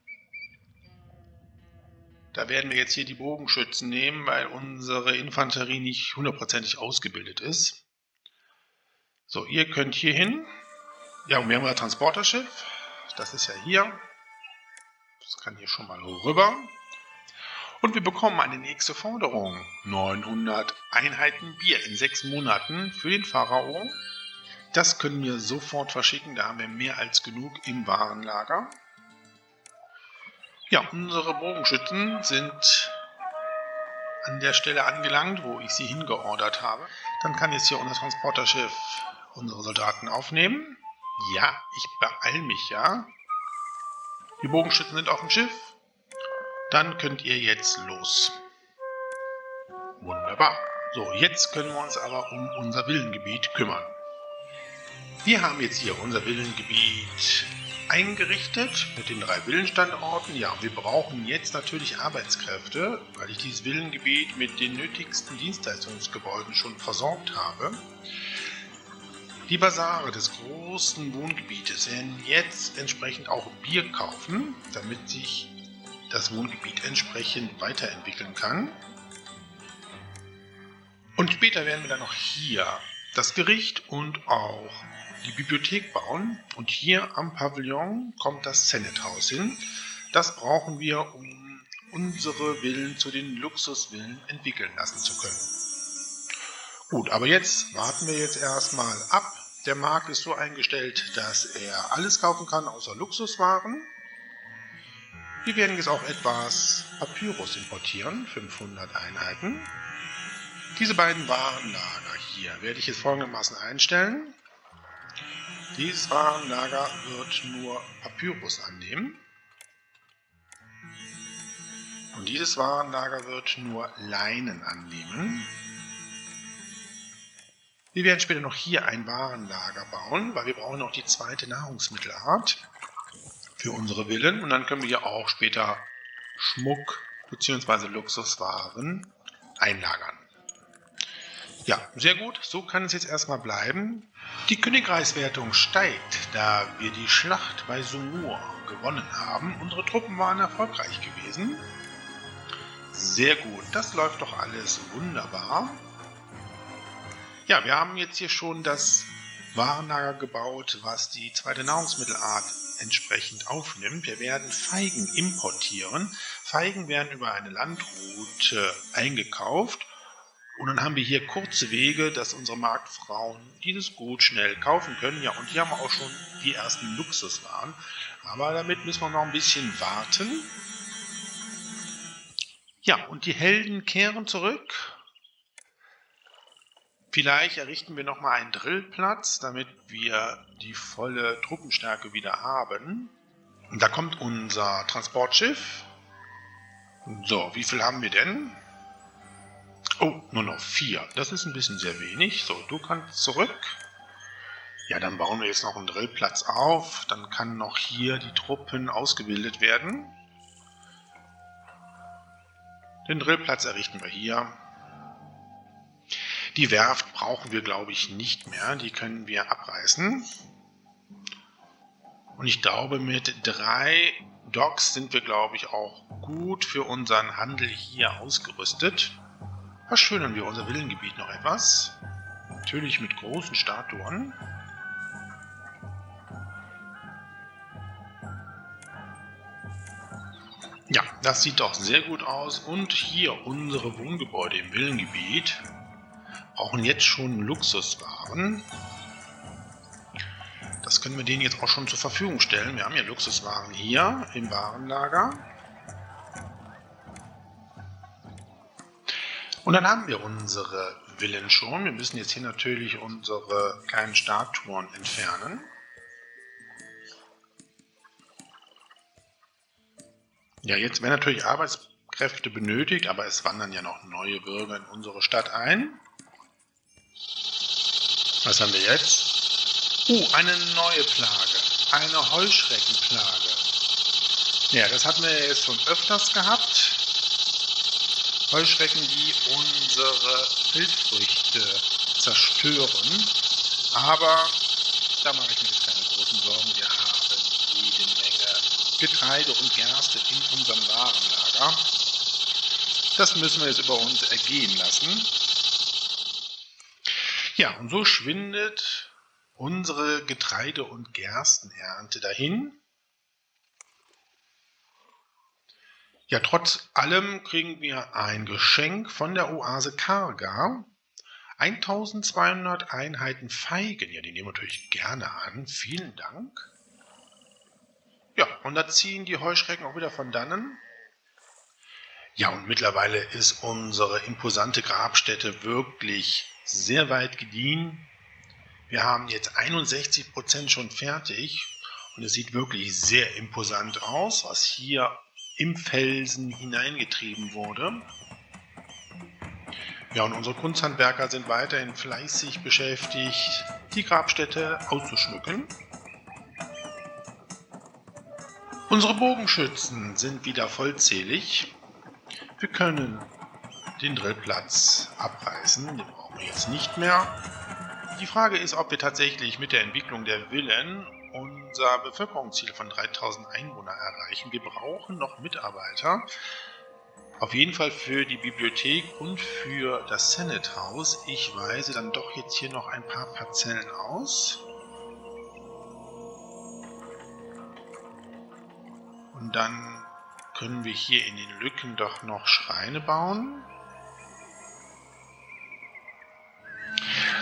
Da werden wir jetzt hier die Bogenschützen nehmen, weil unsere Infanterie nicht hundertprozentig ausgebildet ist. So, ihr könnt hier hin. Ja, und wir haben unser Transporterschiff. Das ist ja hier. Das kann hier schon mal rüber. Und wir bekommen eine nächste Forderung. 900 Einheiten Bier in 6 Monaten für den Pharao. Das können wir sofort verschicken. Da haben wir mehr als genug im Warenlager. Ja, unsere Bogenschützen sind an der Stelle angelangt, wo ich sie hingeordert habe. Dann kann jetzt hier unser Transporterschiff unsere Soldaten aufnehmen. Ja, ich beeile mich ja. Die Bogenschützen sind auf dem Schiff. Dann könnt ihr jetzt los. Wunderbar. So, jetzt können wir uns aber um unser Villengebiet kümmern. Wir haben jetzt hier unser Villengebiet eingerichtet mit den 3 Villenstandorten. Ja, wir brauchen jetzt natürlich Arbeitskräfte, weil ich dieses Villengebiet mit den nötigsten Dienstleistungsgebäuden schon versorgt habe. Die Basare des großen Wohngebietes werden jetzt entsprechend auch Bier kaufen, damit sich das Wohngebiet entsprechend weiterentwickeln kann. Und später werden wir dann noch hier das Gericht und auch die Bibliothek bauen. Und hier am Pavillon kommt das Senate-Haus hin. Das brauchen wir, um unsere Villen zu den Luxusvillen entwickeln lassen zu können. Gut, aber jetzt warten wir jetzt erstmal ab. Der Markt ist so eingestellt, dass er alles kaufen kann, außer Luxuswaren. Wir werden jetzt auch etwas Papyrus importieren, 500 Einheiten. Diese beiden Warenlager hier werde ich jetzt folgendermaßen einstellen. Dieses Warenlager wird nur Papyrus annehmen. Und dieses Warenlager wird nur Leinen annehmen. Wir werden später noch hier ein Warenlager bauen, weil wir brauchen noch die zweite Nahrungsmittelart für unsere Villen. Und dann können wir hier auch später Schmuck bzw. Luxuswaren einlagern. Ja, sehr gut. So kann es jetzt erstmal bleiben. Die Königreichswertung steigt, da wir die Schlacht bei Sumur gewonnen haben. Unsere Truppen waren erfolgreich gewesen. Sehr gut. Das läuft doch alles wunderbar. Ja, wir haben jetzt hier schon das Warenlager gebaut, was die zweite Nahrungsmittelart entsprechend aufnimmt. Wir werden Feigen importieren. Feigen werden über eine Landroute eingekauft. Und dann haben wir hier kurze Wege, dass unsere Marktfrauen dieses Gut schnell kaufen können. Ja, und hier haben wir auch schon die ersten Luxuswaren. Aber damit müssen wir noch ein bisschen warten. Ja, und die Helden kehren zurück. Vielleicht errichten wir nochmal einen Drillplatz, damit wir die volle Truppenstärke wieder haben. Und da kommt unser Transportschiff. So, wie viel haben wir denn? Oh, nur noch 4. Das ist ein bisschen sehr wenig. So, du kannst zurück. Ja, dann bauen wir jetzt noch einen Drillplatz auf. Dann kann noch hier die Truppen ausgebildet werden. Den Drillplatz errichten wir hier. Die Werft brauchen wir, glaube ich, nicht mehr. Die können wir abreißen. Und ich glaube, mit 3 Docks sind wir, glaube ich, auch gut für unseren Handel hier ausgerüstet. Verschönern wir unser Villengebiet noch etwas. Natürlich mit großen Statuen. Ja, das sieht doch sehr gut aus. Und hier unsere Wohngebäude im Villengebiet brauchen jetzt schon Luxuswaren. Das können wir denen jetzt auch schon zur Verfügung stellen. Wir haben ja Luxuswaren hier im Warenlager. Und dann haben wir unsere Villen schon. Wir müssen jetzt hier natürlich unsere kleinen Statuen entfernen. Ja, jetzt werden natürlich Arbeitskräfte benötigt, aber es wandern ja noch neue Bürger in unsere Stadt ein. Was haben wir jetzt? Eine neue Plage. Eine Heuschreckenplage. Ja, das hatten wir jetzt schon öfters gehabt. Heuschrecken, die unsere Wildfrüchte zerstören. Aber da mache ich mir jetzt keine großen Sorgen. Wir haben jede Menge Getreide und Gerste in unserem Warenlager. Das müssen wir jetzt über uns ergehen lassen. Ja, und so schwindet unsere Getreide- und Gerstenernte dahin. Ja, trotz allem kriegen wir ein Geschenk von der Oase Karga. 1200 Einheiten Feigen. Ja, die nehmen wir natürlich gerne an. Vielen Dank. Ja, und da ziehen die Heuschrecken auch wieder von dannen. Ja, und mittlerweile ist unsere imposante Grabstätte wirklich sehr weit gediehen. Wir haben jetzt 61% schon fertig und es sieht wirklich sehr imposant aus, was hier im Felsen hineingetrieben wurde. Ja, und unsere Kunsthandwerker sind weiterhin fleißig beschäftigt, die Grabstätte auszuschmücken. Unsere Bogenschützen sind wieder vollzählig. Wir können den Drillplatz abreißen, den brauchen wir jetzt nicht mehr. Die Frage ist, ob wir tatsächlich mit der Entwicklung der Villen unser Bevölkerungsziel von 3000 Einwohner erreichen. Wir brauchen noch Mitarbeiter. Auf jeden Fall für die Bibliothek und für das Senate House. Ich weise dann doch jetzt hier noch ein paar Parzellen aus. Und dann können wir hier in den Lücken doch noch Schreine bauen.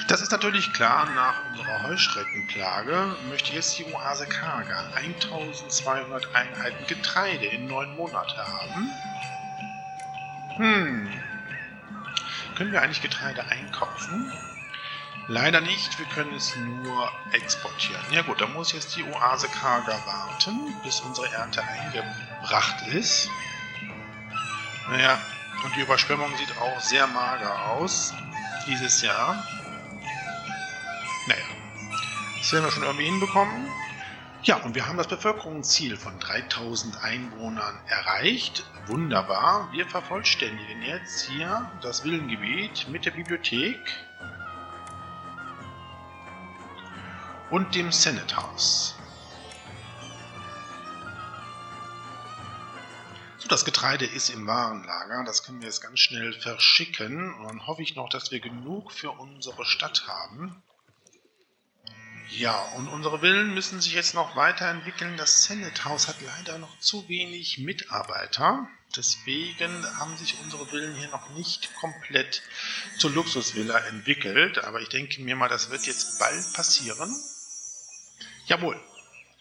Das ist natürlich klar, nach unserer Heuschreckenplage möchte jetzt die Oase Karga 1200 Einheiten Getreide in 9 Monate haben. Können wir eigentlich Getreide einkaufen? Leider nicht, wir können es nur exportieren. Ja gut, dann muss jetzt die Oase Karga warten, bis unsere Ernte eingebracht ist. Naja, und die Überschwemmung sieht auch sehr mager aus dieses Jahr. Naja, das werden wir schon irgendwie hinbekommen. Ja, und wir haben das Bevölkerungsziel von 3000 Einwohnern erreicht. Wunderbar. Wir vervollständigen jetzt hier das Villengebiet mit der Bibliothek und dem Senate House. So, das Getreide ist im Warenlager. Das können wir jetzt ganz schnell verschicken. Und dann hoffe ich noch, dass wir genug für unsere Stadt haben. Ja, und unsere Villen müssen sich jetzt noch weiterentwickeln. Das Senate House hat leider noch zu wenig Mitarbeiter. Deswegen haben sich unsere Villen hier noch nicht komplett zur Luxusvilla entwickelt. Aber ich denke mir mal, das wird jetzt bald passieren. Jawohl,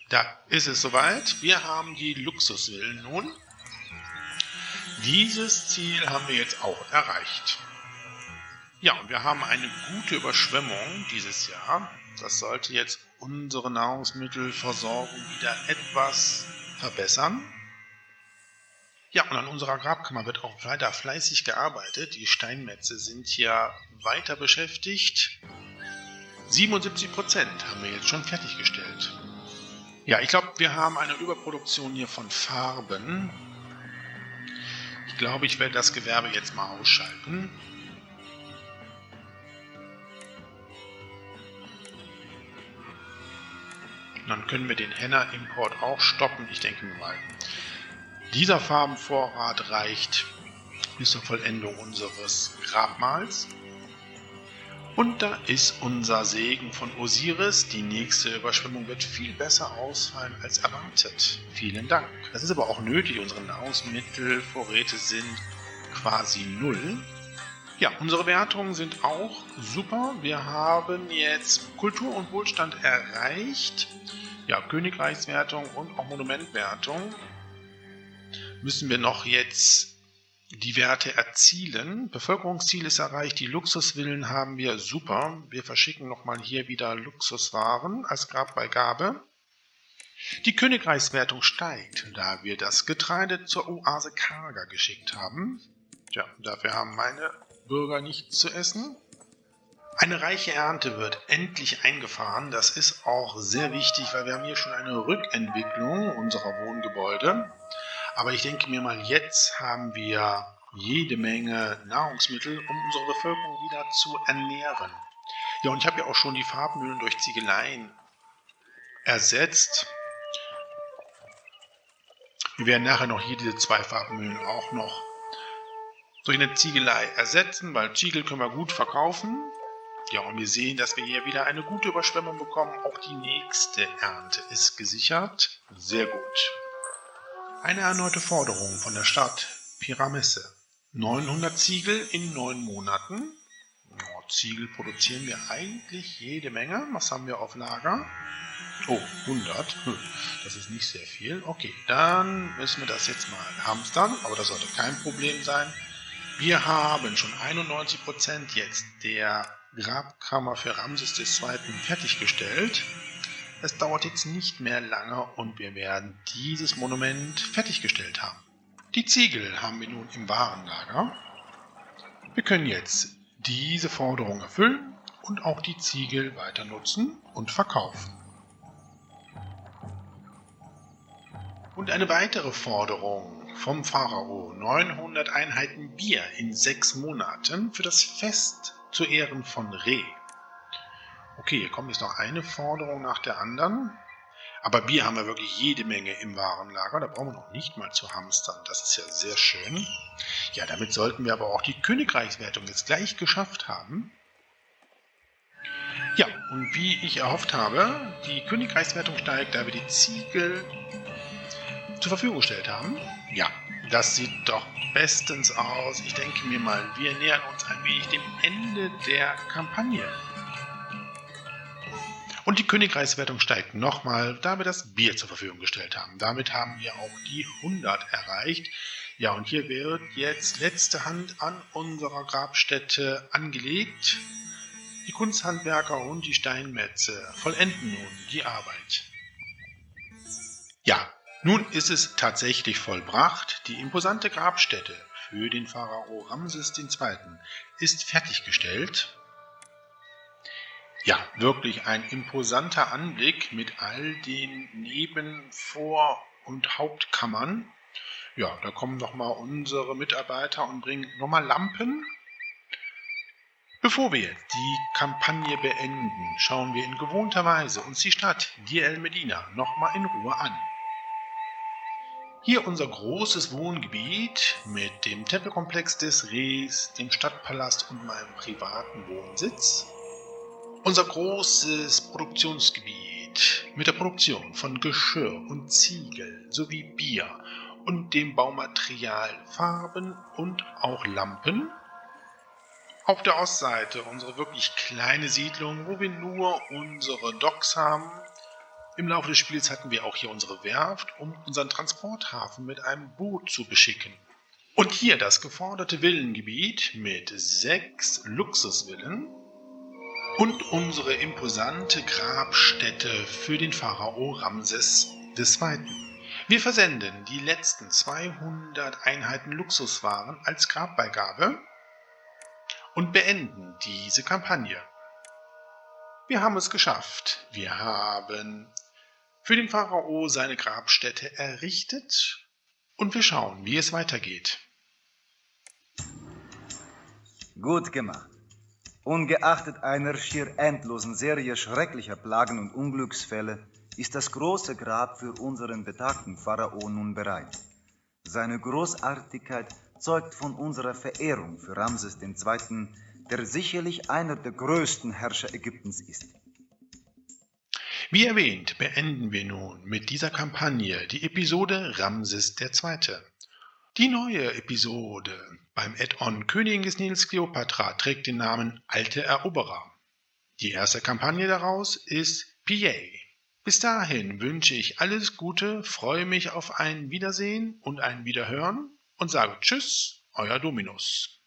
da ist es soweit. Wir haben die Luxusvillen nun. Dieses Ziel haben wir jetzt auch erreicht. Ja, und wir haben eine gute Überschwemmung dieses Jahr. Das sollte jetzt unsere Nahrungsmittelversorgung wieder etwas verbessern. Ja, und an unserer Grabkammer wird auch weiter fleißig gearbeitet. Die Steinmetze sind hier weiter beschäftigt. 77% haben wir jetzt schon fertiggestellt. Ja, ich glaube, wir haben eine Überproduktion hier von Farben. Ich glaube, ich werde das Gewerbe jetzt mal ausschalten. Dann können wir den Henna-Import auch stoppen. Ich denke mir mal, dieser Farbenvorrat reicht bis zur Vollendung unseres Grabmals. Und da ist unser Segen von Osiris. Die nächste Überschwemmung wird viel besser ausfallen als erwartet. Vielen Dank. Das ist aber auch nötig. Unsere Nahrungsmittelvorräte sind quasi null. Ja, unsere Wertungen sind auch super. Wir haben jetzt Kultur und Wohlstand erreicht. Ja, Königreichswertung und auch Monumentwertung. Müssen wir noch jetzt die Werte erzielen. Bevölkerungsziel ist erreicht, die Luxusvillen haben wir, super. Wir verschicken nochmal hier wieder Luxuswaren als Grabbeigabe. Die Königreichswertung steigt, da wir das Getreide zur Oase Karga geschickt haben. Tja, dafür haben meine Bürger nichts zu essen. Eine reiche Ernte wird endlich eingefahren. Das ist auch sehr wichtig, weil wir haben hier schon eine Rückentwicklung unserer Wohngebäude. Aber ich denke mir mal, jetzt haben wir jede Menge Nahrungsmittel, um unsere Bevölkerung wieder zu ernähren. Ja, und ich habe ja auch schon die Farbmühlen durch Ziegeleien ersetzt. Wir werden nachher noch hier diese 2 Farbmühlen auch noch durch eine Ziegelei ersetzen, weil Ziegel können wir gut verkaufen. Ja, und wir sehen, dass wir hier wieder eine gute Überschwemmung bekommen. Auch die nächste Ernte ist gesichert. Sehr gut. Eine erneute Forderung von der Stadt Pyramesse. 900 Ziegel in 9 Monaten. Ja, Ziegel produzieren wir eigentlich jede Menge. Was haben wir auf Lager? Oh, 100. Das ist nicht sehr viel. Okay, dann müssen wir das jetzt mal hamstern. Aber das sollte kein Problem sein. Wir haben schon 91% jetzt der Grabkammer für Ramses II. Fertiggestellt. Es dauert jetzt nicht mehr lange und wir werden dieses Monument fertiggestellt haben. Die Ziegel haben wir nun im Warenlager. Wir können jetzt diese Forderung erfüllen und auch die Ziegel weiter nutzen und verkaufen. Und eine weitere Forderung vom Pharao: 900 Einheiten Bier in 6 Monaten für das Fest zu Ehren von Re. Okay, hier kommt jetzt noch eine Forderung nach der anderen. Aber Bier haben wir wirklich jede Menge im Warenlager. Da brauchen wir noch nicht mal zu hamstern. Das ist ja sehr schön. Ja, damit sollten wir aber auch die Königreichswertung jetzt gleich geschafft haben. Ja, und wie ich erhofft habe, die Königreichswertung steigt, da wir die Ziegel zur Verfügung gestellt haben. Ja, das sieht doch bestens aus. Ich denke mir mal, wir nähern uns ein wenig dem Ende der Kampagne. Und die Königreichswertung steigt nochmal, da wir das Bier zur Verfügung gestellt haben. Damit haben wir auch die 100 erreicht. Ja, und hier wird jetzt letzte Hand an unserer Grabstätte angelegt. Die Kunsthandwerker und die Steinmetze vollenden nun die Arbeit. Ja, nun ist es tatsächlich vollbracht. Die imposante Grabstätte für den Pharao Ramses II. Ist fertiggestellt. Ja, wirklich ein imposanter Anblick mit all den Neben-, Vor- und Hauptkammern. Ja, da kommen nochmal unsere Mitarbeiter und bringen nochmal Lampen. Bevor wir die Kampagne beenden, schauen wir in gewohnter Weise uns die Stadt Deir el-Medina nochmal in Ruhe an. Hier unser großes Wohngebiet mit dem Tempelkomplex des Res, dem Stadtpalast und meinem privaten Wohnsitz. Unser großes Produktionsgebiet mit der Produktion von Geschirr und Ziegel sowie Bier und dem Baumaterial Farben und auch Lampen. Auf der Ostseite unsere wirklich kleine Siedlung, wo wir nur unsere Docks haben. Im Laufe des Spiels hatten wir auch hier unsere Werft, um unseren Transporthafen mit einem Boot zu beschicken. Und hier das geforderte Villengebiet mit 6 Luxusvillen. Und unsere imposante Grabstätte für den Pharao Ramses II. Wir versenden die letzten 200 Einheiten Luxuswaren als Grabbeigabe und beenden diese Kampagne. wir haben es geschafft. Wir haben für den Pharao seine Grabstätte errichtet und wir schauen, wie es weitergeht. Gut gemacht. Ungeachtet einer schier endlosen Serie schrecklicher Plagen und Unglücksfälle ist das große Grab für unseren betagten Pharao nun bereit. Seine Großartigkeit zeugt von unserer Verehrung für Ramses II., der sicherlich einer der größten Herrscher Ägyptens ist. Wie erwähnt, beenden wir nun mit dieser Kampagne die Episode Ramses II. Die neue Episode beim Add-on Königin des Nils Kleopatra trägt den Namen Alte Eroberer. Die erste Kampagne daraus ist PA. Bis dahin wünsche ich alles Gute, freue mich auf ein Wiedersehen und ein Wiederhören und sage Tschüss, euer Dominus.